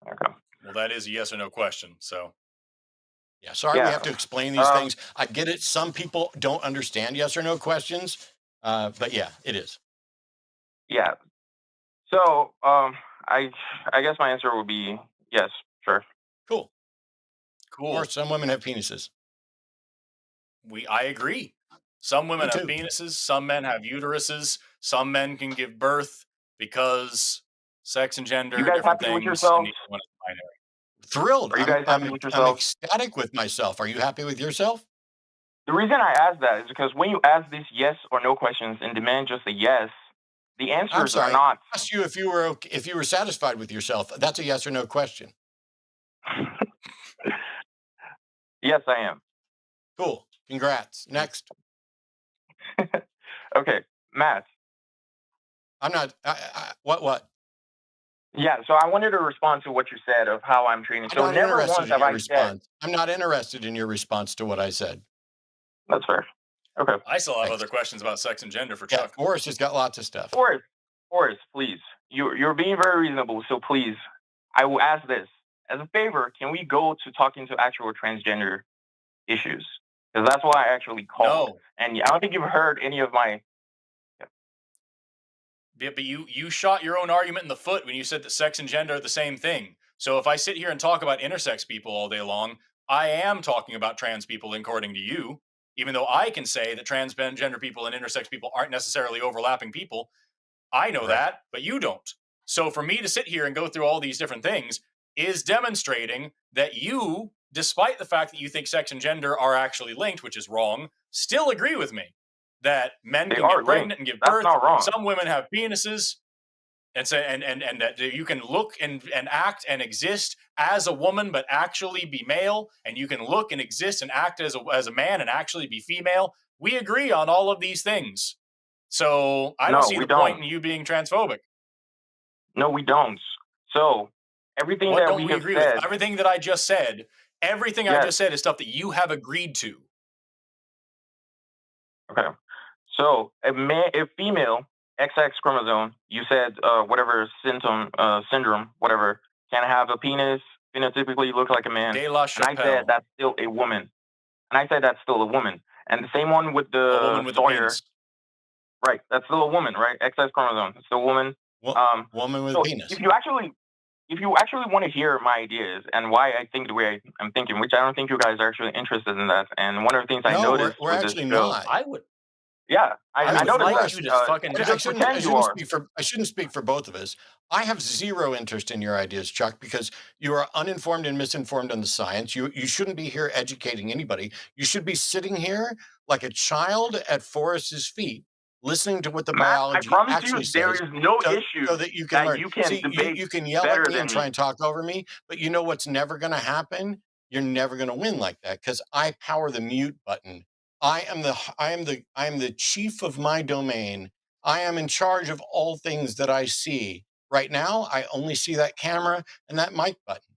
Speaker 2: Okay.
Speaker 1: Well, that is a yes or no question. So,
Speaker 3: Yeah, sorry, we
Speaker 2: Yeah.
Speaker 3: have to explain these things. I get it. Some people don't understand yes or no questions, but yeah, it is.
Speaker 2: Yeah. So, I guess my answer would be yes, sure.
Speaker 3: Cool.
Speaker 1: cool.
Speaker 3: Or some women have penises.
Speaker 1: I agree. Some women
Speaker 3: Me
Speaker 1: have
Speaker 3: too.
Speaker 1: penises, some men have uteruses, some men can give birth because sex and gender
Speaker 2: You
Speaker 1: are
Speaker 2: guys
Speaker 1: different
Speaker 2: happy with
Speaker 1: things,
Speaker 2: yourselves?
Speaker 1: and neither one is binary.
Speaker 3: Thrilled.
Speaker 2: Are you guys happy with
Speaker 3: I'm
Speaker 2: yourself?
Speaker 3: ecstatic with myself. Are you happy with yourself?
Speaker 2: The reason I ask that is because when you ask these yes or no questions and demand just a yes, the
Speaker 3: I'm
Speaker 2: answers
Speaker 3: sorry.
Speaker 2: are not.
Speaker 3: I asked you if you were satisfied with yourself. That's a yes or no question.
Speaker 2: Yes, I am.
Speaker 3: Cool. Congrats. Next.
Speaker 2: Okay, Matt.
Speaker 3: I'm not. What?
Speaker 2: Yeah, so I wanted to respond to what you said of how I'm treating.
Speaker 3: I'm
Speaker 2: So
Speaker 3: not
Speaker 2: never
Speaker 3: interested
Speaker 2: once
Speaker 3: in
Speaker 2: have
Speaker 3: your
Speaker 2: I said.
Speaker 3: response. I'm not interested in your response to what I said.
Speaker 2: That's fair. Okay.
Speaker 1: I still have
Speaker 3: Thanks.
Speaker 1: other questions about sex and gender for
Speaker 3: Yeah,
Speaker 1: Chuck.
Speaker 3: Forrest has got lots of stuff.
Speaker 2: Forrest, please. You're being very reasonable, so please, I will ask this. As a favor, can we go to talking to actual transgender issues? Because that's why I actually called.
Speaker 1: No.
Speaker 2: And I don't think you've heard any of my.
Speaker 1: Yeah, but you shot your own argument in the foot when you said that sex and gender are the same thing. So if I sit here and talk about intersex people all day long, I am talking about trans people according to you, even though I can say that transgender people and intersex people aren't necessarily overlapping people. I know
Speaker 3: Right.
Speaker 1: that, but you don't. So for me to sit here and go through all these different things is demonstrating that you, despite the fact that you think sex and gender are actually linked, which is wrong, still agree with me that men
Speaker 2: They
Speaker 1: can
Speaker 2: are
Speaker 1: get pregnant and give
Speaker 2: That's
Speaker 1: birth.
Speaker 2: not wrong.
Speaker 1: Some women have penises. And so, and that you can look and act and exist as a woman, but actually be male, and you can look and exist and act as a man and actually be female. We agree on all of these things. So I don't
Speaker 2: No,
Speaker 1: see
Speaker 2: we
Speaker 1: the point
Speaker 2: don't.
Speaker 1: in you being transphobic.
Speaker 2: No, we don't. So everything
Speaker 1: What
Speaker 2: that
Speaker 1: don't
Speaker 2: we
Speaker 1: we
Speaker 2: have
Speaker 1: agree
Speaker 2: said.
Speaker 1: with? Everything that I just said. Everything I
Speaker 2: Yes.
Speaker 1: just said is stuff that you have agreed to.
Speaker 2: Okay. So a female XX chromosome, you said whatever syndrome, whatever, can have a penis, phenotypically look like a man.
Speaker 1: De La
Speaker 2: And I said
Speaker 1: Chapelle,
Speaker 2: that's still a woman. And the same one with
Speaker 1: a
Speaker 2: the
Speaker 1: woman with a
Speaker 2: Swyer,
Speaker 1: penis.
Speaker 2: right? That's still a woman, right? XX chromosome, it's still a woman.
Speaker 3: Woman with
Speaker 2: So
Speaker 3: a penis.
Speaker 2: if you actually want to hear my ideas and why I think the way I'm thinking, which I don't think you guys are actually interested in that, and one of the things I
Speaker 3: No,
Speaker 2: noticed
Speaker 3: we're
Speaker 2: with this
Speaker 3: actually
Speaker 2: show,
Speaker 3: not.
Speaker 1: I would
Speaker 2: yeah, I
Speaker 1: would
Speaker 2: noticed
Speaker 1: like
Speaker 2: that.
Speaker 1: you to fucking
Speaker 2: Just
Speaker 3: I shouldn't
Speaker 2: pretend you are.
Speaker 3: speak for both of us. I have zero interest in your ideas, Chuck, because you are uninformed and misinformed on the science. You shouldn't be here educating anybody. You should be sitting here like a child at Forrest's feet, listening to what the
Speaker 2: Matt, I
Speaker 3: biology
Speaker 2: promise
Speaker 3: actually
Speaker 2: you, there
Speaker 3: says,
Speaker 2: is no
Speaker 3: so
Speaker 2: issue
Speaker 3: that you can
Speaker 2: that
Speaker 3: learn.
Speaker 2: you can
Speaker 3: See,
Speaker 2: debate
Speaker 3: you can yell
Speaker 2: better
Speaker 3: at me
Speaker 2: than
Speaker 3: and try
Speaker 2: me.
Speaker 3: and talk over me, but you know what's never going to happen? You're never going to win like that, because I power the mute button. I am the chief of my domain. I am in charge of all things that I see. Right now, I only see that camera and that mic button.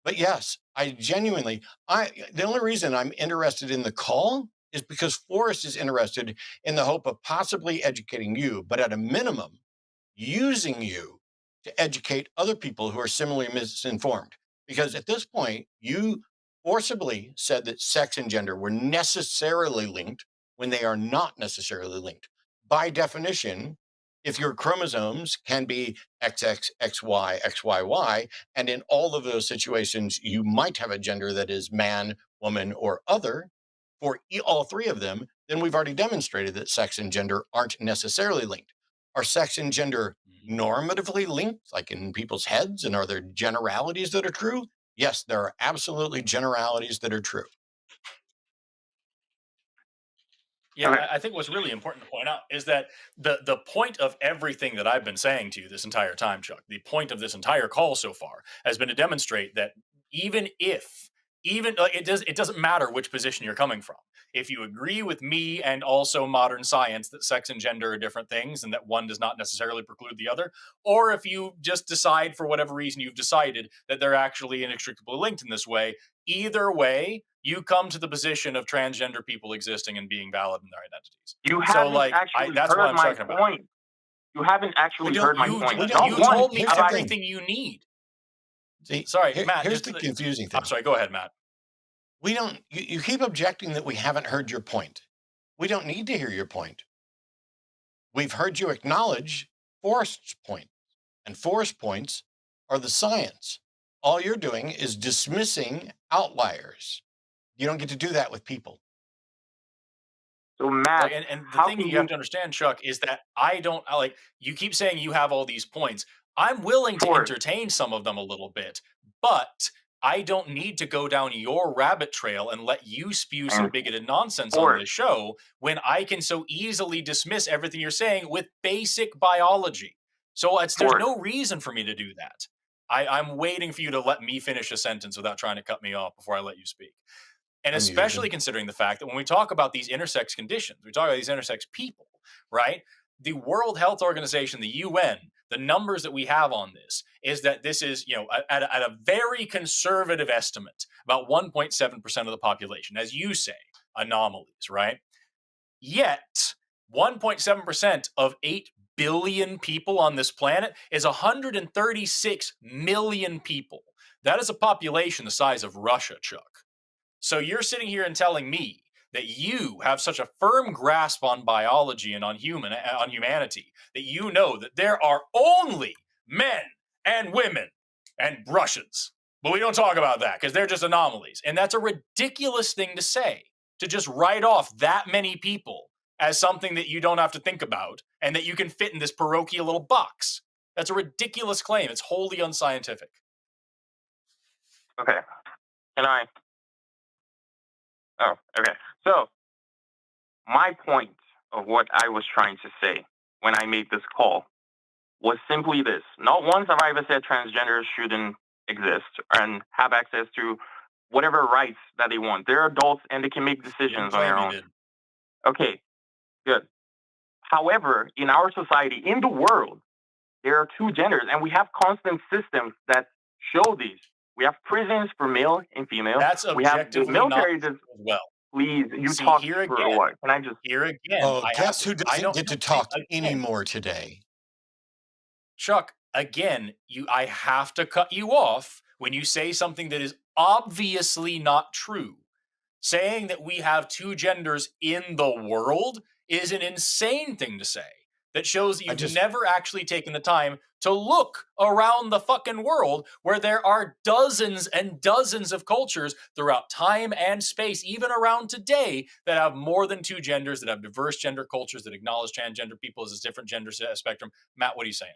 Speaker 3: But yes, the only reason I'm interested in the call is because Forrest is interested in the hope of possibly educating you, but at a minimum, using you to educate other people who are similarly misinformed. Because at this point, you forcibly said that sex and gender were necessarily linked when they are not necessarily linked. By definition, if your chromosomes can be XX, XY, XYY, and in all of those situations, you might have a gender that is man, woman, or other, for all three of them, then we've already demonstrated that sex and gender aren't necessarily linked. Are sex and gender normatively linked, like in people's heads? And are there generalities that are true? Yes, there are absolutely generalities that are true.
Speaker 1: Yeah, I think what's really important to point out is that the point of everything that I've been saying to you this entire time, Chuck, the point of this entire call so far has been to demonstrate that even if even like it doesn't matter which position you're coming from. If you agree with me and also modern science that sex and gender are different things and that one does not necessarily preclude the other, or if you just decide for whatever reason you've decided that they're actually inextricably linked in this way, either way, you come to the position of transgender people existing and being valid in their identities.
Speaker 2: You
Speaker 1: So,
Speaker 2: haven't
Speaker 1: like,
Speaker 2: actually
Speaker 1: that's what
Speaker 2: heard
Speaker 1: I'm
Speaker 2: my
Speaker 1: talking about.
Speaker 2: point. You haven't actually heard my point.
Speaker 1: You told me everything you need.
Speaker 3: See,
Speaker 1: Sorry, Matt.
Speaker 3: Here's the confusing thing.
Speaker 1: I'm sorry. Go ahead, Matt.
Speaker 3: You keep objecting that we haven't heard your point. We don't need to hear your point. We've heard you acknowledge Forrest's point, and Forrest's points are the science. All you're doing is dismissing outliers. You don't get to do that with people.
Speaker 2: So Matt,
Speaker 1: and the thing you have to understand, Chuck, is that you keep saying you have all these points. I'm willing to entertain some of them a little bit, but I don't need to go down your rabbit trail and let you spew some bigoted nonsense on this show when I can so easily dismiss everything you're saying with basic biology. So there's no reason for me to do that. I'm waiting for you to let me finish a sentence without trying to cut me off before I let you speak. And especially considering the fact that when we talk about these intersex conditions, we talk about these intersex people, right? The World Health Organization, the UN, the numbers that we have on this is that this is, at a very conservative estimate, about 1.7% of the population, as you say, anomalies, right? Yet, 1.7% of 8 billion people on this planet is 136 million people. That is a population the size of Russia, Chuck. So you're sitting here and telling me that you have such a firm grasp on biology and on humanity that you know that there are only men and women and Russians. But we don't talk about that because they're just anomalies. And that's a ridiculous thing to say, to just write off that many people as something that you don't have to think about and that you can fit in this parochial little box. That's a ridiculous claim. It's wholly unscientific.
Speaker 2: Okay. Oh, okay. So, my point of what I was trying to say when I made this call was simply this. Not once have I ever said transgenders shouldn't exist and have access to whatever rights that they want. They're adults and they can make decisions on their own. Okay, good. However, in our society, in the world, there are two genders, and we have constant systems that show these. We have prisons for male and female.
Speaker 1: That's objectively
Speaker 2: we have the military
Speaker 1: not well.
Speaker 2: Please, you talk
Speaker 1: here again,
Speaker 2: for a while. Can I just
Speaker 1: here again?
Speaker 3: Oh, guess who doesn't get to talk anymore today?
Speaker 1: Chuck, again, I have to cut you off when you say something that is obviously not true. Saying that we have two genders in the world is an insane thing to say. That shows that you've never actually taken the time to look around the fucking world where there are dozens and dozens of cultures throughout time and space, even around today, that have more than two genders, that have diverse gender cultures, that acknowledge transgender people as a different gender spectrum. Matt, what are you saying?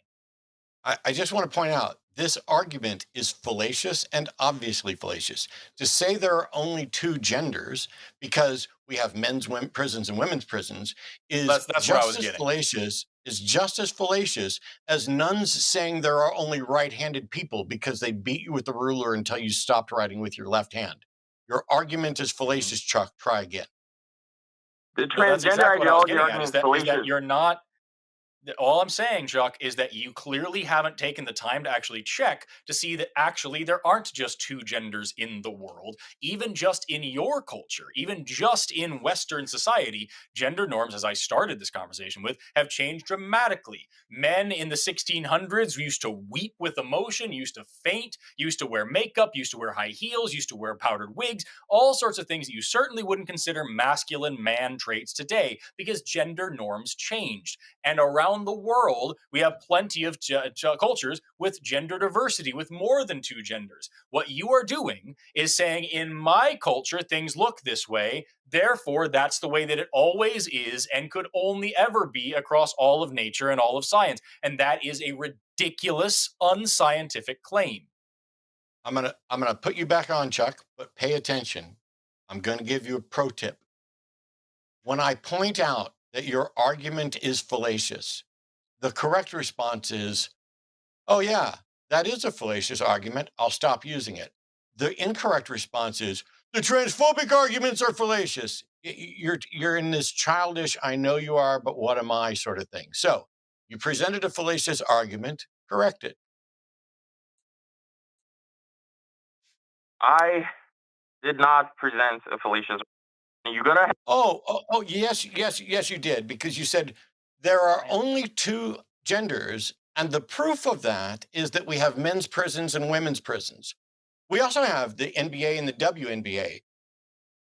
Speaker 3: I just want to point out this argument is fallacious and obviously fallacious. To say there are only two genders because we have men's prisons and women's prisons is just as fallacious. Is just as fallacious as nuns saying there are only right-handed people because they beat you with the ruler until you stopped writing with your left hand. Your argument is fallacious, Chuck. Try again.
Speaker 2: The transgender ideology argument is fallacious.
Speaker 1: That you're not. All I'm saying, Chuck, is that you clearly haven't taken the time to actually check to see that actually there aren't just two genders in the world. Even just in your culture, even just in Western society, gender norms, as I started this conversation with, have changed dramatically. Men in the 1600s used to weep with emotion, used to faint, used to wear makeup, used to wear high heels, used to wear powdered wigs, all sorts of things that you certainly wouldn't consider masculine man traits today because gender norms changed. And around the world, we have plenty of cultures with gender diversity, with more than two genders. What you are doing is saying, in my culture, things look this way. Therefore, that's the way that it always is and could only ever be across all of nature and all of science. And that is a ridiculous, unscientific claim.
Speaker 3: I'm gonna put you back on, Chuck, but pay attention. I'm gonna give you a pro tip. When I point out that your argument is fallacious, the correct response is, "Oh yeah, that is a fallacious argument. I'll stop using it." The incorrect response is, "The transphobic arguments are fallacious." You're in this childish, "I know you are, but what am I" sort of thing. So you presented a fallacious argument, correct it.
Speaker 2: I did not present a fallacious. You gotta.
Speaker 3: Oh, yes, yes, yes, you did, because you said there are only two genders, and the proof of that is that we have men's prisons and women's prisons. We also have the NBA and the WNBA.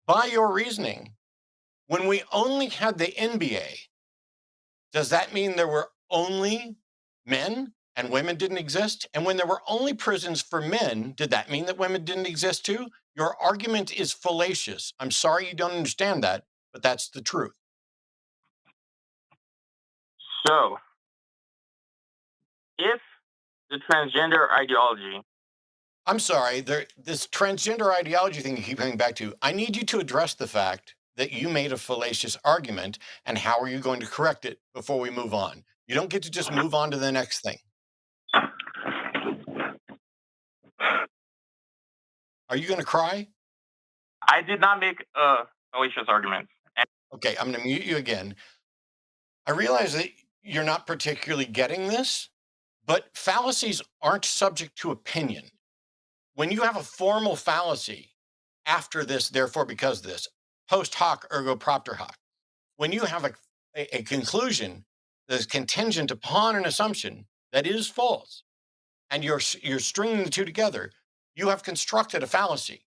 Speaker 3: By your reasoning, when we only had the NBA, does that mean there were only men and women didn't exist? And when there were only prisons for men, did that mean that women didn't exist too? Your argument is fallacious. I'm sorry you don't understand that, but that's the truth.
Speaker 2: So, if the transgender ideology,
Speaker 3: I'm sorry, this transgender ideology thing you keep coming back to, I need you to address the fact that you made a fallacious argument, and how are you going to correct it before we move on? You don't get to just move on to the next thing. Are you going to cry?
Speaker 2: I did not make a fallacious argument. And
Speaker 3: Okay, I'm going to mute you again. I realize that you're not particularly getting this, but fallacies aren't subject to opinion. When you have a formal fallacy, after this, therefore, because this, post hoc ergo propter hoc, when you have a conclusion that is contingent upon an assumption that is false, and you're stringing the two together, you have constructed a fallacy.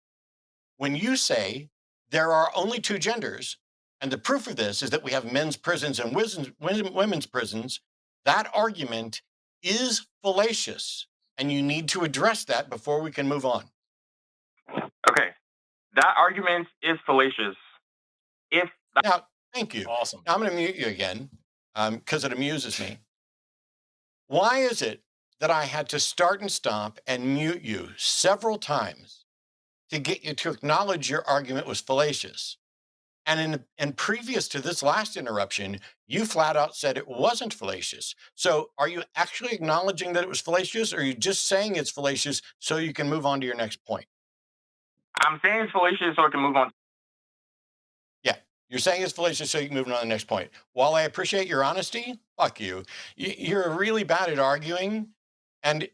Speaker 3: When you say there are only two genders, and the proof of this is that we have men's prisons and women's prisons, that argument is fallacious, and you need to address that before we can move on.
Speaker 2: okay, that argument is fallacious. If
Speaker 3: Now, thank you.
Speaker 1: Awesome.
Speaker 3: Now, I'm going to mute you again because it amuses me. Why is it that I had to start and stop and mute you several times to get you to acknowledge your argument was fallacious? And previous to this last interruption, you flat out said it wasn't fallacious. So are you actually acknowledging that it was fallacious, or are you just saying it's fallacious so you can move on to your next point?
Speaker 2: I'm saying it's fallacious so I can move on.
Speaker 3: Yeah, you're saying it's fallacious so you can move on to the next point. While I appreciate your honesty, fuck you. You're really bad at arguing. And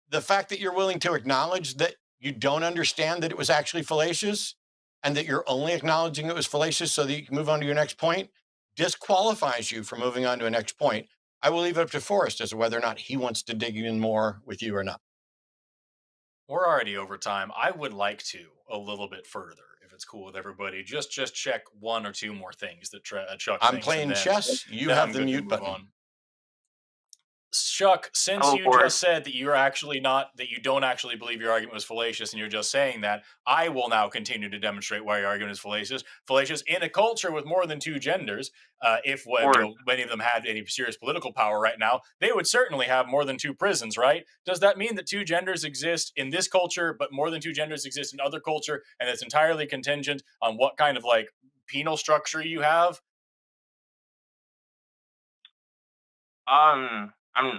Speaker 3: the fact that you're willing to acknowledge that you don't understand that it was actually fallacious, and that you're only acknowledging it was fallacious so that you can move on to your next point, disqualifies you from moving on to a next point. I will leave it up to Forrest as to whether or not he wants to dig in more with you or not.
Speaker 1: We're already over time. I would like to a little bit further, if it's cool with everybody. Just check one or two more things that Chuck
Speaker 3: I'm
Speaker 1: thinks,
Speaker 3: playing
Speaker 1: and
Speaker 3: chess. You
Speaker 1: then
Speaker 3: have
Speaker 1: I'm
Speaker 3: the
Speaker 1: good to
Speaker 3: mute
Speaker 1: move
Speaker 3: button.
Speaker 1: on. Chuck, since
Speaker 2: Hello,
Speaker 1: you
Speaker 2: Forrest.
Speaker 1: just said that you're actually not, that you don't actually believe your argument was fallacious, and you're just saying that, I will now continue to demonstrate why your argument is fallacious. Fallacious in a culture with more than two genders. If many of them had any serious political power right now, they would certainly have more than two prisons, right? Does that mean that two genders exist in this culture, but more than two genders exist in other culture, and it's entirely contingent on what kind of like penal structure you have?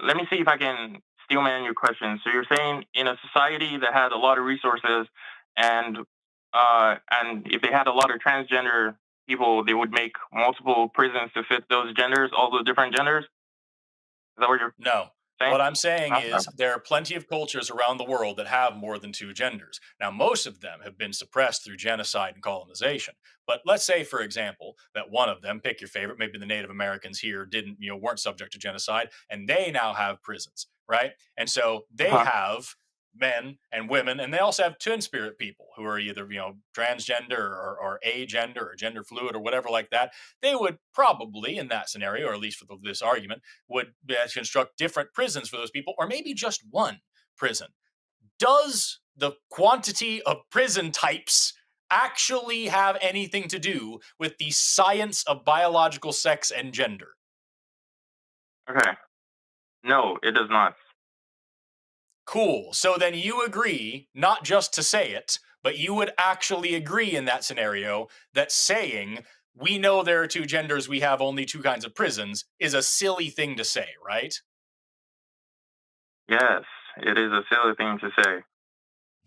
Speaker 2: Let me see if I can steelman your question. So you're saying in a society that had a lot of resources, and if they had a lot of transgender people, they would make multiple prisons to fit those genders, all those different genders. that what you're
Speaker 1: No.
Speaker 2: saying?
Speaker 1: What I'm saying
Speaker 2: Okay.
Speaker 1: is there are plenty of cultures around the world that have more than two genders. Now, most of them have been suppressed through genocide and colonization. But let's say, for example, that one of them, pick your favorite, maybe the Native Americans here weren't subject to genocide, and they now have prisons, right? And so they
Speaker 2: Uh-huh.
Speaker 1: have men and women, and they also have twin spirit people who are either, transgender or agender or gender fluid or whatever like that. They would probably, in that scenario, or at least for this argument, would construct different prisons for those people, or maybe just one prison. Does the quantity of prison types actually have anything to do with the science of biological sex and gender?
Speaker 2: Okay. No, it does not.
Speaker 1: Cool. So then you agree, not just to say it, but you would actually agree in that scenario that saying we know there are two genders, we have only two kinds of prisons is a silly thing to say, right?
Speaker 2: Yes, it is a silly thing to say.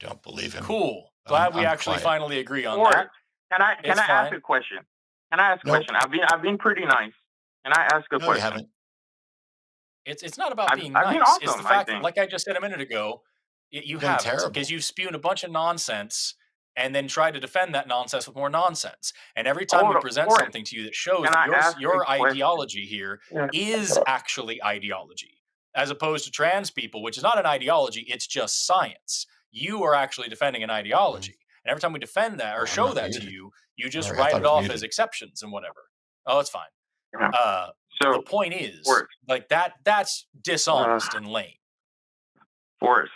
Speaker 3: Don't believe him.
Speaker 1: Cool. Glad we
Speaker 3: I'm
Speaker 1: actually
Speaker 3: quiet.
Speaker 1: finally agree on
Speaker 2: Or
Speaker 1: that.
Speaker 2: can I
Speaker 1: It's
Speaker 2: ask
Speaker 1: fine.
Speaker 2: a question? Can I ask a
Speaker 3: Nope.
Speaker 2: question? I've been pretty nice. Can I ask a
Speaker 3: No, you
Speaker 2: question?
Speaker 3: haven't.
Speaker 1: It's not about being
Speaker 2: I've been
Speaker 1: nice. It's the
Speaker 2: awesome, I
Speaker 1: fact,
Speaker 2: think.
Speaker 1: like I just said a minute ago, you
Speaker 3: You've been
Speaker 1: haven't,
Speaker 3: terrible.
Speaker 1: because you've spewed a bunch of nonsense and then tried to defend that nonsense with more nonsense. And every time we present
Speaker 2: Forrest,
Speaker 1: something to you that shows
Speaker 2: can
Speaker 1: that
Speaker 2: I ask
Speaker 1: your
Speaker 2: a question?
Speaker 1: ideology here is actually ideology, as opposed to trans people, which is not an ideology, it's just science. You are actually defending an ideology. And every time we defend that or
Speaker 3: Oh, I'm
Speaker 1: show
Speaker 3: not
Speaker 1: that to
Speaker 3: muted.
Speaker 1: you, you just
Speaker 3: Sorry, I
Speaker 1: write
Speaker 3: thought
Speaker 1: it
Speaker 3: it was
Speaker 1: off
Speaker 3: muted.
Speaker 1: as exceptions and whatever. Oh, it's fine.
Speaker 2: Yeah.
Speaker 1: The
Speaker 2: So,
Speaker 1: point is,
Speaker 2: Forrest,
Speaker 1: like that's dishonest and lame.
Speaker 2: Forrest.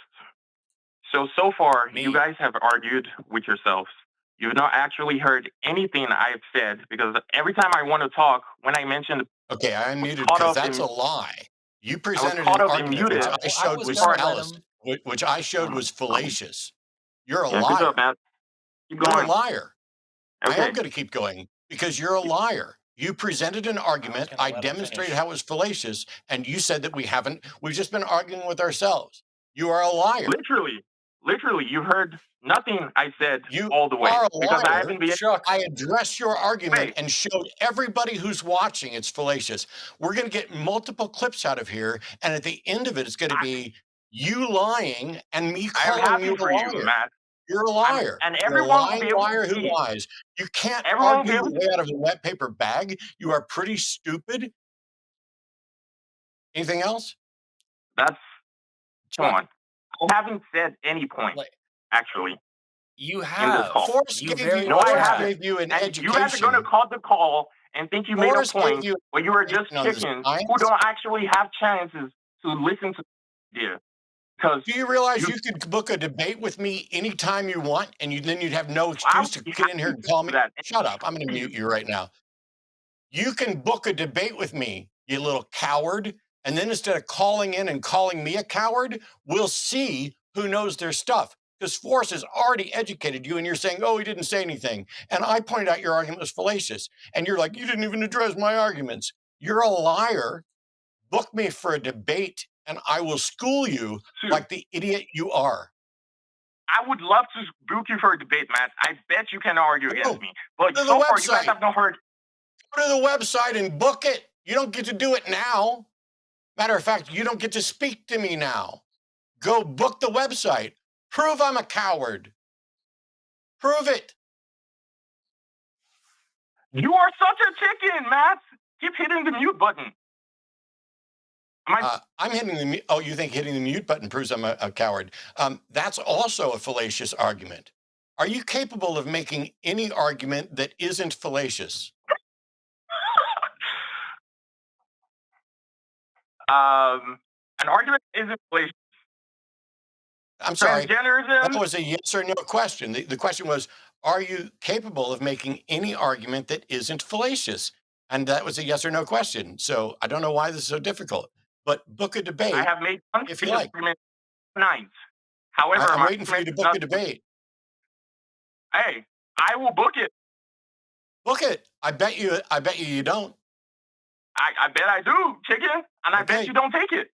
Speaker 2: So far, you
Speaker 1: Me.
Speaker 2: guys have argued with yourselves. You've not actually heard anything I've said because every time I want to talk, when I mentioned
Speaker 3: Okay, I unmuted
Speaker 2: caught
Speaker 3: because
Speaker 2: up
Speaker 3: that's
Speaker 2: in,
Speaker 3: a lie. You
Speaker 2: I was
Speaker 3: presented
Speaker 2: caught
Speaker 3: an
Speaker 2: up and
Speaker 3: argument which
Speaker 2: muted.
Speaker 3: I
Speaker 1: I
Speaker 3: showed
Speaker 1: was
Speaker 3: was
Speaker 1: gonna
Speaker 2: Forrest,
Speaker 1: let
Speaker 3: fallacious,
Speaker 1: him.
Speaker 3: which I showed was fallacious. You're a
Speaker 2: yeah, good job,
Speaker 3: liar.
Speaker 2: Matt. Keep
Speaker 3: You're a
Speaker 2: going.
Speaker 3: liar. I am
Speaker 2: Okay.
Speaker 3: going to keep going because you're a liar. You presented an argument.
Speaker 1: gonna
Speaker 3: I
Speaker 1: let him
Speaker 3: demonstrated
Speaker 1: finish.
Speaker 3: how it was fallacious, and you said that we haven't. We've just been arguing with ourselves. You are a liar.
Speaker 2: Literally, you heard nothing I said
Speaker 3: You
Speaker 2: all the way
Speaker 3: are a
Speaker 2: because I
Speaker 3: liar.
Speaker 2: haven't been.
Speaker 1: Chuck,
Speaker 3: I addressed your argument
Speaker 2: Wait,
Speaker 3: and showed everybody who's watching it's fallacious. We're going to get multiple clips out of here, and at the end of it, it's going to be you lying and me
Speaker 2: I am
Speaker 3: calling
Speaker 2: happy
Speaker 3: you a
Speaker 2: for you,
Speaker 3: liar.
Speaker 2: Matt.
Speaker 3: You're a liar.
Speaker 2: And
Speaker 3: You're a
Speaker 2: everyone will
Speaker 3: lying
Speaker 2: be able to
Speaker 3: liar who
Speaker 2: see.
Speaker 3: lies. You can't
Speaker 2: Everyone will be
Speaker 3: argue
Speaker 2: able
Speaker 3: your
Speaker 2: to.
Speaker 3: way out of a wet paper bag. You are pretty stupid. Anything else?
Speaker 2: That's come
Speaker 1: Chuck,
Speaker 2: on. I haven't said any point
Speaker 1: like
Speaker 2: actually
Speaker 1: you
Speaker 2: in this
Speaker 1: have,
Speaker 2: call.
Speaker 3: Forrest
Speaker 1: you
Speaker 3: gave
Speaker 1: very
Speaker 3: you.
Speaker 2: No, I
Speaker 1: much
Speaker 3: Forrest
Speaker 1: have.
Speaker 2: haven't.
Speaker 3: gave you an
Speaker 2: And you guys are going to
Speaker 3: education.
Speaker 2: cut the call and think you made a
Speaker 3: Forrest gave
Speaker 2: point,
Speaker 3: you
Speaker 2: but you are just
Speaker 3: on the
Speaker 2: chickens who
Speaker 3: science.
Speaker 2: don't actually have chances to listen to the idea. Because
Speaker 3: Do you realize
Speaker 2: you,
Speaker 3: you could book a debate with me anytime you want, and then you'd have no
Speaker 2: I
Speaker 3: excuse
Speaker 2: would
Speaker 3: to
Speaker 2: be
Speaker 3: get in here
Speaker 2: happy
Speaker 3: and
Speaker 2: to
Speaker 3: call
Speaker 2: do
Speaker 3: me?
Speaker 2: that.
Speaker 3: Shut up! I'm going to mute you right now. You can book a debate with me, you little coward, and then instead of calling in and calling me a coward, we'll see who knows their stuff. Because Forrest has already educated you, and you're saying, "Oh, he didn't say anything," and I pointed out your argument was fallacious, and you're like, "You didn't even address my arguments." You're a liar. Book me for a debate, and I will school you like the idiot you are.
Speaker 2: I would love to book you for a debate, Matt. I bet you can argue against me. But
Speaker 3: Go to the
Speaker 2: so far, you guys
Speaker 3: website.
Speaker 2: have not heard.
Speaker 3: Go to the website and book it. You don't get to do it now. Matter of fact, you don't get to speak to me now. Go book the website. Prove I'm a coward. Prove it.
Speaker 2: You are such a chicken, Matt. Keep hitting the mute button.
Speaker 3: I'm hitting the mute. Oh, you think hitting the mute button proves I'm a coward? That's also a fallacious argument. Are you capable of making any argument that isn't fallacious?
Speaker 2: An argument isn't fallacious.
Speaker 3: I'm sorry. That
Speaker 2: Transgenderism.
Speaker 3: was a yes or no question. The question was, are you capable of making any argument that isn't fallacious? And that was a yes or no question. So I don't know why this is so difficult, but book a
Speaker 2: I
Speaker 3: debate
Speaker 2: have made
Speaker 3: if you like.
Speaker 2: arguments tonight. However,
Speaker 3: I'm
Speaker 2: my
Speaker 3: waiting for you to
Speaker 2: argument is
Speaker 3: book
Speaker 2: not.
Speaker 3: a debate.
Speaker 2: Hey, I will book it.
Speaker 3: Book it. I bet you don't.
Speaker 2: I bet I do, chicken, and I bet
Speaker 3: Okay.
Speaker 2: you don't take it.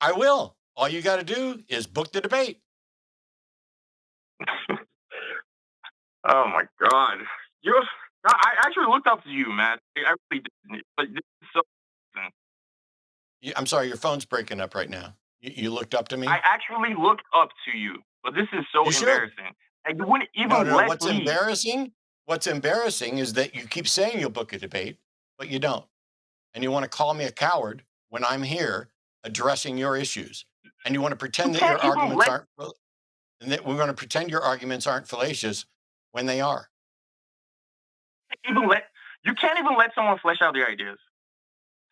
Speaker 3: I will. All you got to do is book the debate.
Speaker 2: Oh my God, I actually looked up to you, man. I really did, but this is so.
Speaker 3: I'm sorry, your phone's breaking up right now. You looked up to me?
Speaker 2: I actually looked up to you, but this is so
Speaker 3: You should.
Speaker 2: embarrassing. And you wouldn't even
Speaker 3: No.
Speaker 2: let
Speaker 3: What's
Speaker 2: me.
Speaker 3: embarrassing? What's embarrassing is that you keep saying you'll book a debate, but you don't. And you want to call me a coward when I'm here addressing your issues. And you want to pretend that your arguments aren't, and that we're going to pretend your arguments aren't fallacious when they are.
Speaker 2: You can't even let someone flesh out their ideas.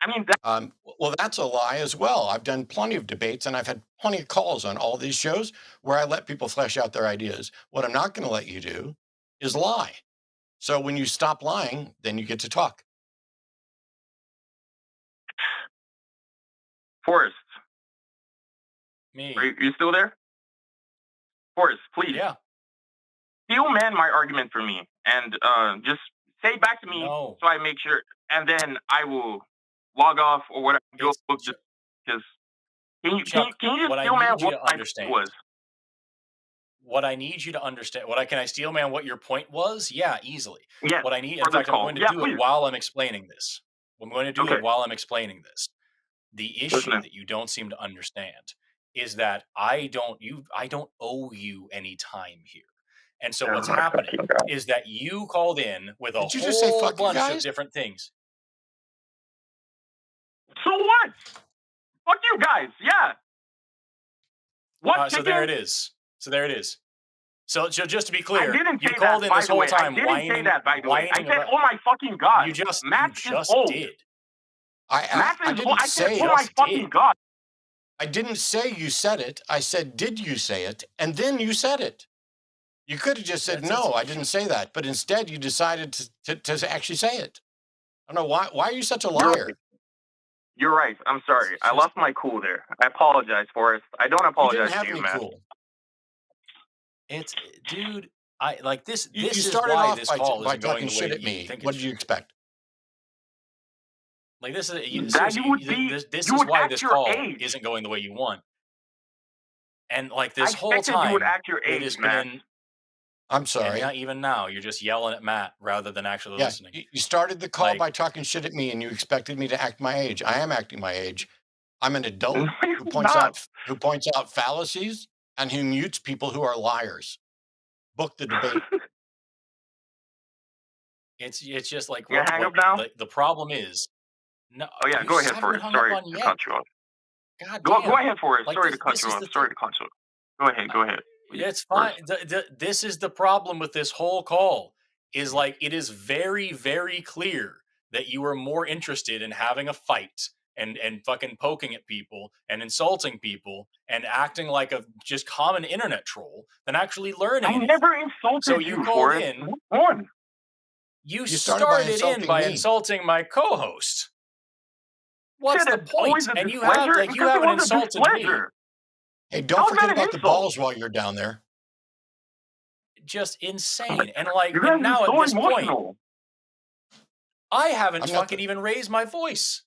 Speaker 2: I mean,
Speaker 3: well, that's a lie as well. I've done plenty of debates and I've had plenty of calls on all these shows where I let people flesh out their ideas. What I'm not going to let you do is lie. So when you stop lying, then you get to talk.
Speaker 2: Forrest.
Speaker 1: Me.
Speaker 2: Are you still there? Forrest, please.
Speaker 1: Yeah.
Speaker 2: Steel man my argument for me and just say it back to me so I make sure, and then I will log off or whatever. Because can you just steel man what my point was?
Speaker 1: What I need you to understand, can I steel man what your point was? Yeah, easily.
Speaker 2: Yeah.
Speaker 1: What I need, in fact, I'm going to do it while I'm explaining this. I'm going to do it while I'm explaining this. The issue that you don't seem to understand is that I don't owe you any time here. And so what's happening is that you called in with a whole bunch of different things.
Speaker 2: So what? Fuck you guys. Yeah. What?
Speaker 1: So there it is. So just to be clear,
Speaker 2: I didn't
Speaker 1: you
Speaker 2: say
Speaker 1: called
Speaker 2: that,
Speaker 1: in this whole time
Speaker 2: I
Speaker 1: whining.
Speaker 2: Didn't say that, by the way. I said, oh my fucking God.
Speaker 1: You just did.
Speaker 3: I didn't say,
Speaker 2: oh my fucking God.
Speaker 3: I didn't say you said it. I said, did you say it? And then you said it. You could have just said, no, I didn't say that. But instead, you decided to actually say it. I don't know. Why are you such a liar?
Speaker 2: You're right. I'm sorry. I lost my cool there. I apologize, Forrest. I don't apologize to you, man.
Speaker 1: Cool. Dude, I like this.
Speaker 3: You
Speaker 1: is
Speaker 3: started
Speaker 1: why
Speaker 3: off
Speaker 1: this call
Speaker 3: by
Speaker 1: isn't going
Speaker 3: talking
Speaker 1: the
Speaker 3: shit
Speaker 1: way
Speaker 3: at me.
Speaker 1: think
Speaker 3: What did you expect?
Speaker 1: Like this is why this call isn't going the way you want. And like this whole time,
Speaker 2: you would act your age, man.
Speaker 3: I'm sorry.
Speaker 1: And even now, you're just yelling at Matt rather than actually listening.
Speaker 3: You started the call by talking shit at me, and you expected me to act my age. I am acting my age. I'm an adult who points out fallacies and who mutes people who are liars. Book the debate.
Speaker 1: It's just like
Speaker 2: hang up now?
Speaker 1: The problem is. No.
Speaker 2: Oh yeah, go ahead, Forrest. Sorry to cut you off.
Speaker 1: God
Speaker 2: damn. Go ahead, Forrest. Sorry to cut you off. Go ahead.
Speaker 1: It's fine. This is the problem with this whole call. Is like it is very, very clear that you are more interested in having a fight and fucking poking at people and insulting people and acting like a just common internet troll than actually learning.
Speaker 2: I never insulted
Speaker 1: so you called in. You started in by insulting my co-host. What's the point? And you haven't insulted me.
Speaker 3: Hey, don't forget about the balls while you're down there.
Speaker 1: Just insane. And now at this point, I haven't fucking even raised my voice.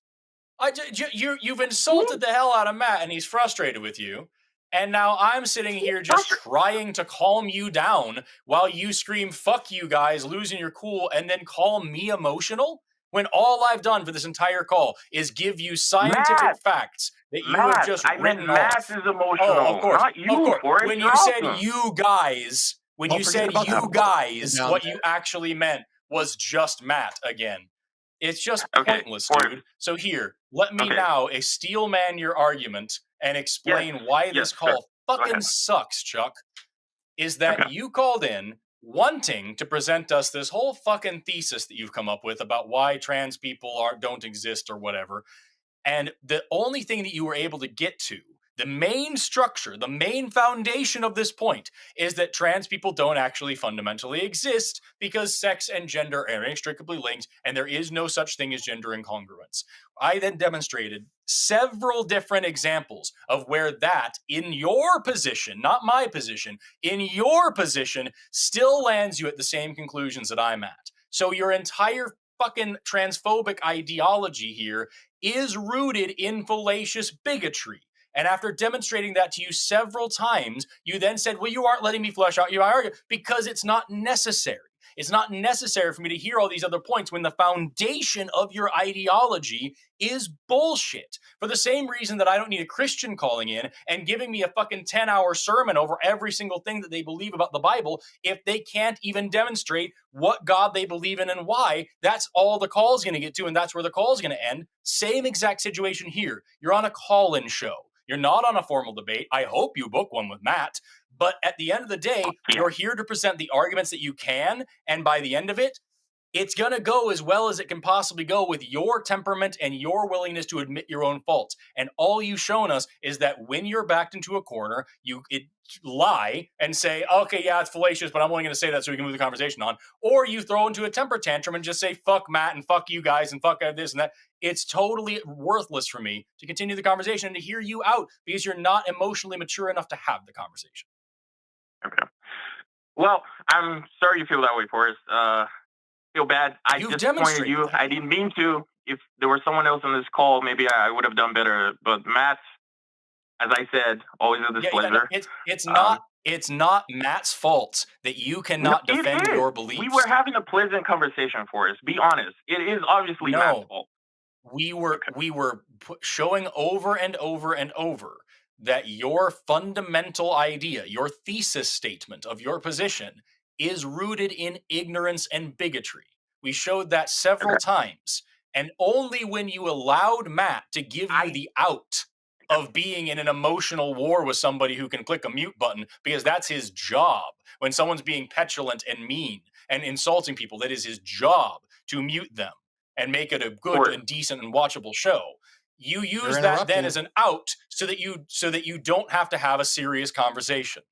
Speaker 1: You've insulted the hell out of Matt, and he's frustrated with you. And now I'm sitting here just trying to calm you down while you scream, fuck you guys, losing your cool, and then call me emotional? When all I've done for this entire call is give you scientific facts that you have just written off.
Speaker 2: Matt is emotional.
Speaker 1: Oh, of course.
Speaker 2: Not you, Forrest.
Speaker 1: When you said you guys, what you actually meant was just Matt again. It's just pointless, dude. So here, let me now steel man your argument and explain why this call fucking sucks, Chuck. Is that you called in wanting to present us this whole fucking thesis that you've come up with about why trans people don't exist or whatever. And the only thing that you were able to get to, the main structure, the main foundation of this point is that trans people don't actually fundamentally exist because sex and gender are inextricably linked and there is no such thing as gender incongruence. I then demonstrated several different examples of where that, in your position, not my position, in your position, still lands you at the same conclusions that I'm at. So your entire fucking transphobic ideology here is rooted in fallacious bigotry. And after demonstrating that to you several times, you then said, well, you aren't letting me flesh out your argument because it's not necessary. It's not necessary for me to hear all these other points when the foundation of your ideology is bullshit. For the same reason that I don't need a Christian calling in and giving me a fucking 10-hour sermon over every single thing that they believe about the Bible if they can't even demonstrate what God they believe in and why. That's all the call's going to get to, and that's where the call's going to end. Same exact situation here. You're on a call-in show. You're not on a formal debate. I hope you book one with Matt. But at the end of the day, you're here to present the arguments that you can. And by the end of it, it's going to go as well as it can possibly go with your temperament and your willingness to admit your own faults. And all you've shown us is that when you're backed into a corner, you lie and say, okay, yeah, it's fallacious, but I'm only going to say that so we can move the conversation on. Or you throw into a temper tantrum and just say, fuck Matt and fuck you guys and fuck this and that. It's totally worthless for me to continue the conversation and to hear you out because you're not emotionally mature enough to have the conversation.
Speaker 2: Okay. Well, I'm sorry you feel that way, Forrest. Feel bad. I disappointed you. I didn't mean to. If there was someone else on this call, maybe I would have done better. But Matt, as I said, always a displeasure.
Speaker 1: It's not Matt's fault that you cannot defend your beliefs.
Speaker 2: We were having a pleasant conversation, Forrest. Be honest. It is obviously Matt's fault.
Speaker 1: We were showing over and over and over that your fundamental idea, your thesis statement of your position is rooted in ignorance and bigotry. We showed that several times. And only when you allowed Matt to give you the out of being in an emotional war with somebody who can click a mute button, because that's his job. When someone's being petulant and mean and insulting people, that is his job to mute them and make it a good and decent and watchable show. You use that then as an out so that you don't have to have a serious conversation.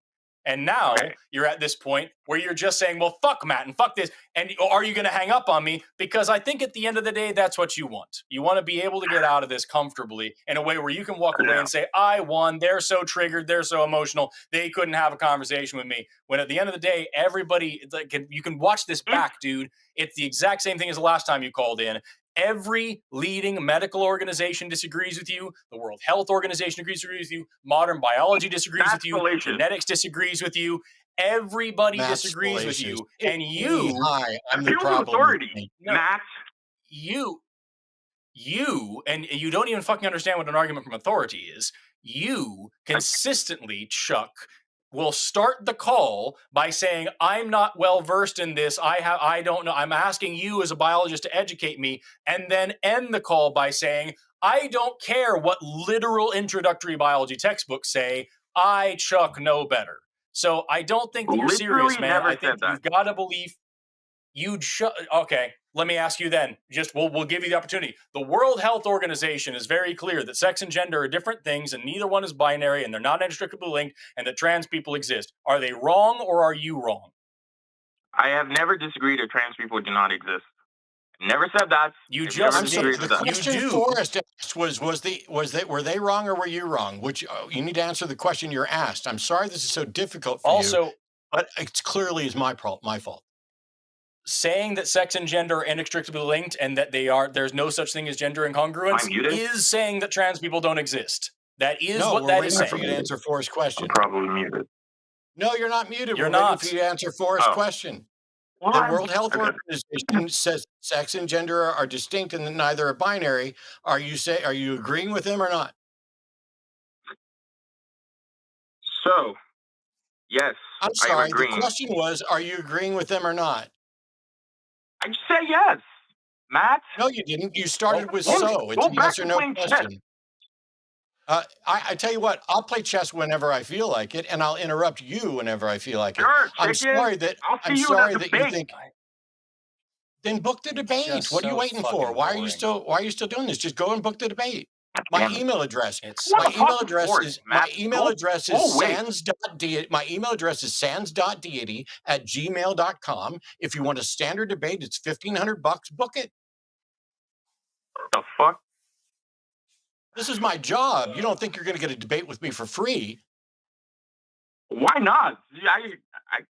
Speaker 1: And now you're at this point where you're just saying, well, fuck Matt and fuck this. And are you going to hang up on me? Because I think at the end of the day, that's what you want. You want to be able to get out of this comfortably in a way where you can walk away and say, I won. They're so triggered. They're so emotional. They couldn't have a conversation with me. When at the end of the day, everybody, you can watch this back, dude. It's the exact same thing as the last time you called in. Every leading medical organization disagrees with you. The World Health Organization agrees with you. Modern biology disagrees with you.
Speaker 2: Fallacious.
Speaker 1: Genetics disagrees with you. Everybody disagrees with you. And you...
Speaker 3: I'm the problem.
Speaker 2: Authority. Matt.
Speaker 1: You and you don't even fucking understand what an argument from authority is. You consistently, Chuck, will start the call by saying, I'm not well versed in this. I don't know. I'm asking you as a biologist to educate me, and then end the call by saying, I don't care what literal introductory biology textbooks say. I, Chuck, know better. So I don't think that you're serious, man. I think you've got to believe okay, let me ask you then. We'll give you the opportunity. The World Health Organization is very clear that sex and gender are different things, and neither one is binary, and they're not inextricably linked, and that trans people exist. Are they wrong, or are you wrong?
Speaker 2: I have never disagreed that trans people do not exist. Never said that.
Speaker 1: You just did.
Speaker 3: The question Forrest asked were they wrong or were you wrong? Which you need to answer the question you're asked. I'm sorry this is so difficult for you, but it clearly is my fault.
Speaker 1: Saying that sex and gender are inextricably linked and that there's no such thing as gender incongruence is saying that trans people don't exist. That is what that is saying.
Speaker 3: For you to answer Forrest's question.
Speaker 2: I'm probably muted.
Speaker 3: No, you're not muted.
Speaker 1: You're not.
Speaker 3: Waiting for you to answer Forrest's question. The World Health Organization says sex and gender are distinct and neither are binary. Are you agreeing with them or not?
Speaker 2: So, yes,
Speaker 3: I'm sorry. The question was, are you agreeing with them or not?
Speaker 2: I just said yes, Matt.
Speaker 3: No, you didn't. You started with so. It's a yes or no question. I tell you what, I'll play chess whenever I feel like it, and I'll interrupt you whenever I feel like it. I'm sorry that you think. Then book the debate. What are you waiting for? Why are you still doing this? Just go and book the debate. My email address. My email address is sans.deity@gmail.com. If you want a standard debate, it's $1,500. Book it.
Speaker 2: What the fuck?
Speaker 3: This is my job. You don't think you're going to get a debate with me for free?
Speaker 2: Why not?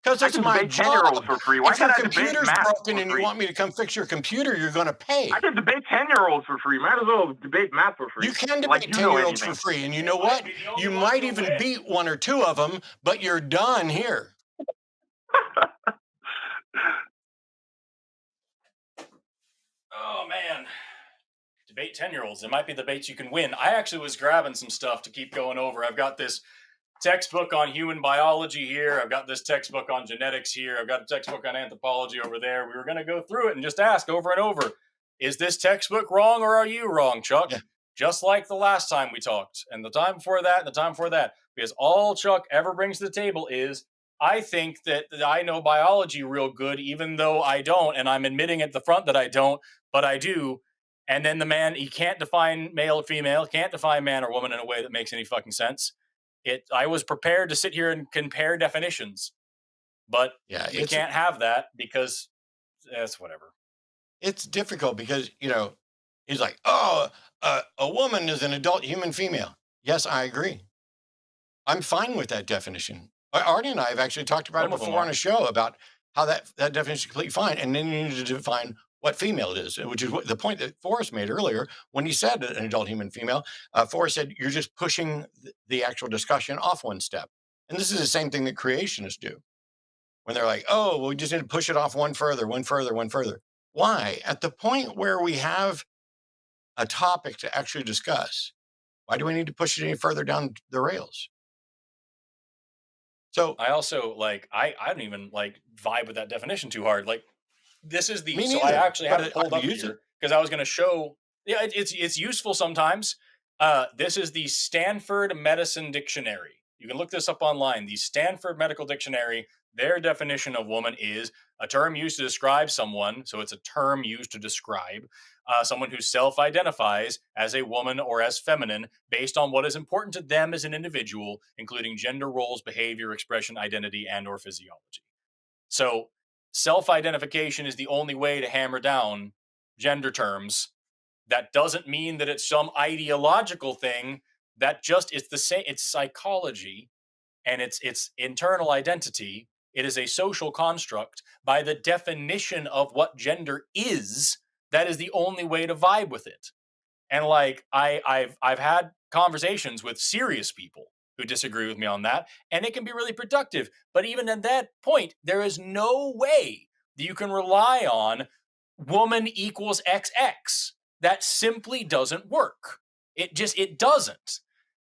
Speaker 3: Because it's my job.
Speaker 2: 10-year-olds for free. Why can't I debate
Speaker 3: computer's broken and you want me to come fix your computer, you're going to pay.
Speaker 2: I can debate 10-year-olds for free. Might as well debate math for free.
Speaker 3: You can debate 10-year-olds for free. And you know what? You might even beat one or two of them, but you're done here.
Speaker 1: Oh man, debate 10-year-olds. It might be debates you can win. I actually was grabbing some stuff to keep going over. I've got this textbook on human biology here. I've got this textbook on genetics here. I've got a textbook on anthropology over there. We were going to go through it and just ask over and over, is this textbook wrong or are you wrong, Chuck?
Speaker 3: Yeah.
Speaker 1: Just like the last time we talked and the time before that and the time before that. Because all Chuck ever brings to the table is, I think that I know biology real good, even though I don't, and I'm admitting at the front that I don't, but I do. And then the man, he can't define male or female, can't define man or woman in a way that makes any fucking sense. I was prepared to sit here and compare definitions, but
Speaker 3: Yeah,
Speaker 1: we can't have that because it's whatever.
Speaker 3: It's difficult because, he's like, oh, a woman is an adult human female. Yes, I agree. I'm fine with that definition. Artie and I have actually talked about it before on a show about how that definition is completely fine. And then you need to define what female it is, which is the point that Forrest made earlier when he said an adult human female. Forrest said, you're just pushing the actual discussion off one step. And this is the same thing that creationists do when they're like, oh, well, we just need to push it off one further. Why? At the point where we have a topic to actually discuss, why do we need to push it any further down the rails? So
Speaker 1: I also I don't even vibe with that definition too hard. This is the, so I actually have it pulled up here because I was going to show. Yeah, it's useful sometimes. This is the Stanford Medicine Dictionary. You can look this up online. The Stanford Medical Dictionary, their definition of woman is a term used to describe someone. So it's a term used to describe someone who self-identifies as a woman or as feminine based on what is important to them as an individual, including gender roles, behavior, expression, identity, and or physiology. So self-identification is the only way to hammer down gender terms. That doesn't mean that it's some ideological thing. That just, it's the same. It's psychology and it's internal identity. It is a social construct. By the definition of what gender is, that is the only way to vibe with it. And I've had conversations with serious people who disagree with me on that, and it can be really productive. But even at that point, there is no way that you can rely on woman equals XX. That simply doesn't work. It doesn't.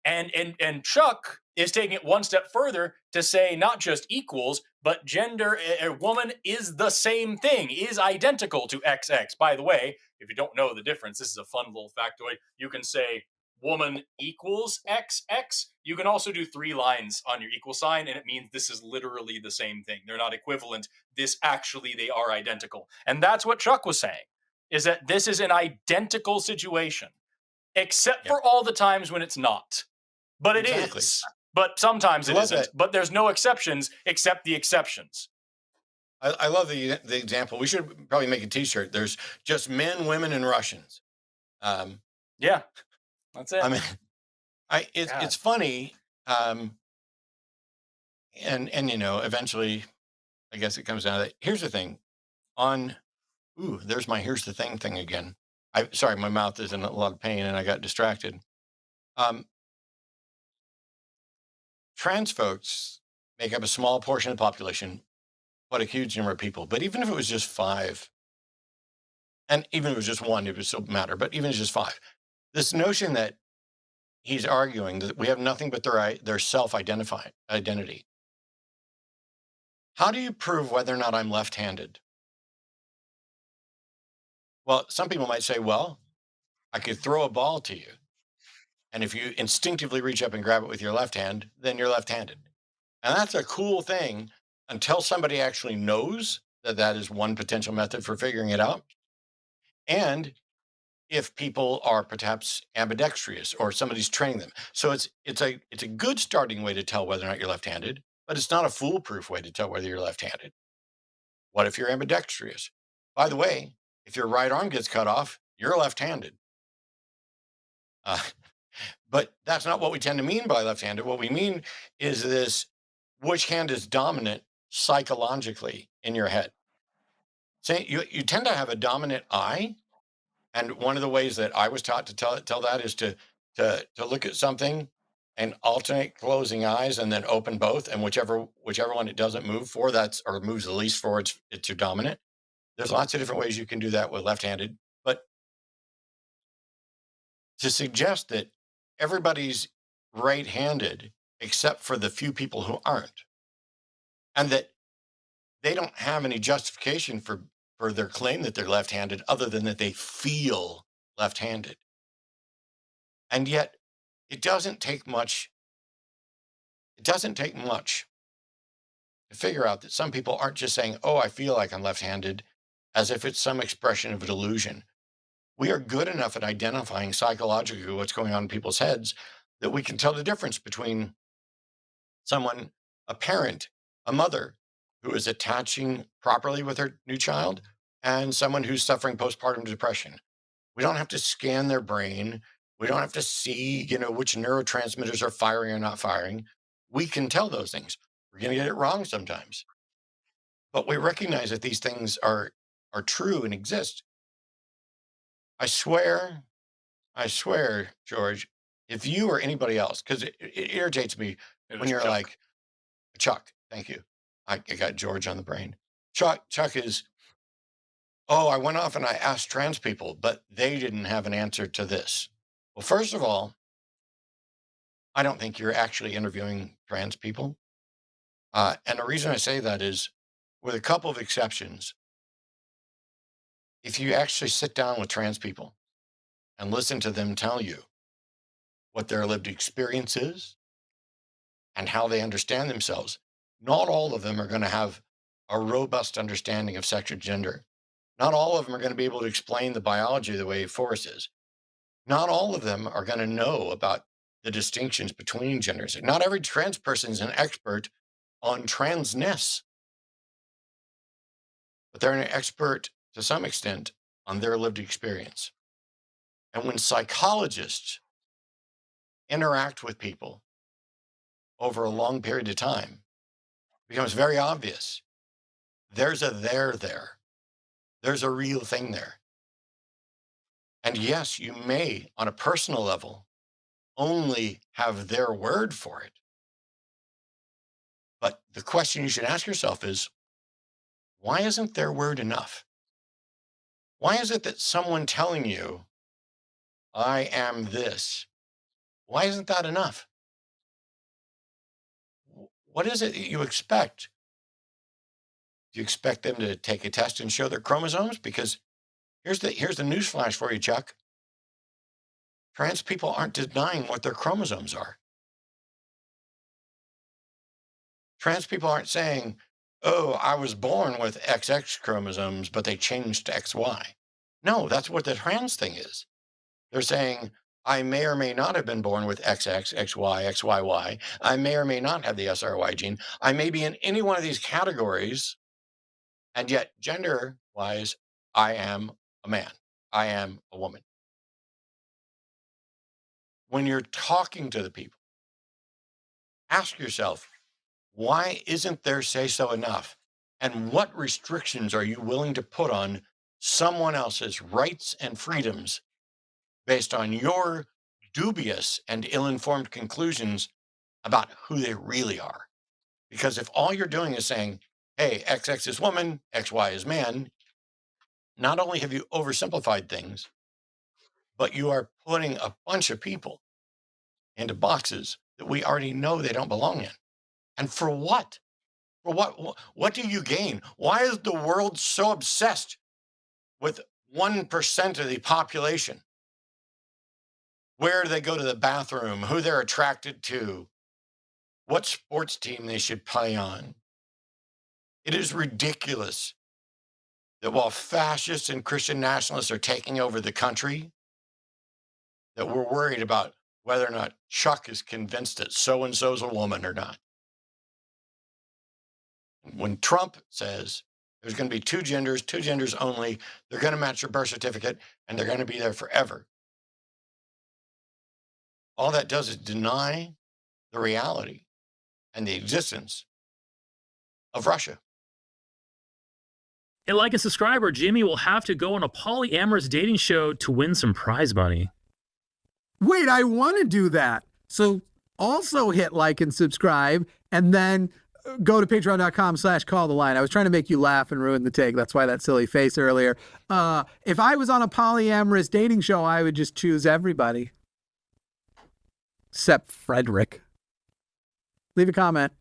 Speaker 1: And Chuck is taking it one step further to say not just equals, but gender, a woman is the same thing, is identical to XX. By the way, if you don't know the difference, this is a fun little factoid. You can say woman equals XX. You can also do 3 lines on your equal sign, and it means this is literally the same thing. They're not equivalent. They are identical. And that's what Chuck was saying, is that this is an identical situation, except for all the times when it's not. But it is. But sometimes it isn't. But there's no exceptions except the exceptions.
Speaker 3: I love the example. We should probably make a T-shirt. There's just men, women, and Russians.
Speaker 1: Yeah, that's it.
Speaker 3: I mean, it's funny, and eventually, I guess it comes down to that. Here's the thing. There's my here's the thing again. Sorry, my mouth is in a lot of pain, and I got distracted. Trans folks make up a small portion of the population, but a huge number of people. But even if it was just 5, and even if it was just 1, it would still matter. But even if it's just 5, this notion that he's arguing that we have nothing but their self-identified identity. How do you prove whether or not I'm left-handed? Well, some people might say, well, I could throw a ball to you, and if you instinctively reach up and grab it with your left hand, then you're left-handed. And that's a cool thing until somebody actually knows that that is one potential method for figuring it out. And if people are perhaps ambidextrous or somebody's training them. So it's a good starting way to tell whether or not you're left-handed, but it's not a foolproof way to tell whether you're left-handed. What if you're ambidextrous? By the way, if your right arm gets cut off, you're left-handed. But that's not what we tend to mean by left-handed. What we mean is this, which hand is dominant psychologically in your head. So you tend to have a dominant eye. And one of the ways that I was taught to tell that is to look at something and alternate closing eyes and then open both. And whichever one it doesn't move for, or moves the least for, it's your dominant. There's lots of different ways you can do that with left-handed. to suggest that everybody's right-handed except for the few people who aren't, and that they don't have any justification for their claim that they're left-handed other than that they feel left-handed. And yet it doesn't take much to figure out that some people aren't just saying, oh, I feel like I'm left-handed, as if it's some expression of a delusion. We are good enough at identifying psychologically what's going on in people's heads that we can tell the difference between someone, a parent, a mother who is attaching properly with her new child and someone who's suffering postpartum depression. We don't have to scan their brain. We don't have to see, which neurotransmitters are firing or not firing. We can tell those things. We're going to get it wrong sometimes. But we recognize that these things are true and exist. I swear, George, if you or anybody else, because it irritates me when you're Chuck. Like, Chuck, thank you. I got George on the brain. Chuck is, oh, I went off and I asked trans people, but they didn't have an answer to this. Well, first of all, I don't think you're actually interviewing trans people. And the reason I say that is, with a couple of exceptions, if you actually sit down with trans people and listen to them tell you what their lived experience is and how they understand themselves, not all of them are going to have a robust understanding of sex or gender. Not all of them are going to be able to explain the biology the way Forrest is. Not all of them are going to know about the distinctions between genders. Not every trans person is an expert on transness, but they're an expert to some extent on their lived experience. And when psychologists interact with people over a long period of time, it becomes very obvious. There's a there there. There's a real thing there. And yes, you may, on a personal level, only have their word for it. But the question you should ask yourself is, why isn't their word enough? Why is it that someone telling you, I am this, why isn't that enough? What is it that you expect? Do you expect them to take a test and show their chromosomes? Because here's the newsflash for you, Chuck. Trans people aren't denying what their chromosomes are. Trans people aren't saying, oh, I was born with XX chromosomes, but they changed to XY. No, that's what the trans thing is. They're saying, I may or may not have been born with XX, XY, XYY. I may or may not have the SRY gene. I may be in any one of these categories, and yet gender-wise, I am a man. I am a woman. When you're talking to the people, ask yourself, why isn't their say-so enough? And what restrictions are you willing to put on someone else's rights and freedoms based on your dubious and ill-informed conclusions about who they really are? Because if all you're doing is saying, hey, XX is woman, XY is man, not only have you oversimplified things, but you are putting a bunch of people into boxes that we already know they don't belong in. And for what? For what do you gain? Why is the world so obsessed with 1% of the population? Where do they go to the bathroom? Who they're attracted to? What sports team they should play on? It is ridiculous that while fascists and Christian nationalists are taking over the country, that we're worried about whether or not Chuck is convinced that so-and-so's a woman or not. When Trump says there's going to be two genders only, they're going to match your birth certificate, and they're going to be there forever. All that does is deny the reality and the existence of Russia.
Speaker 4: And like a subscriber, Jimmy will have to go on a polyamorous dating show to win some prize money.
Speaker 5: Wait, I want to do that. So also hit like and subscribe, and then go to patreon.com/calltheline. I was trying to make you laugh and ruin the take. That's why that silly face earlier. If I was on a polyamorous dating show, I would just choose everybody. Except Frederick. Leave a comment.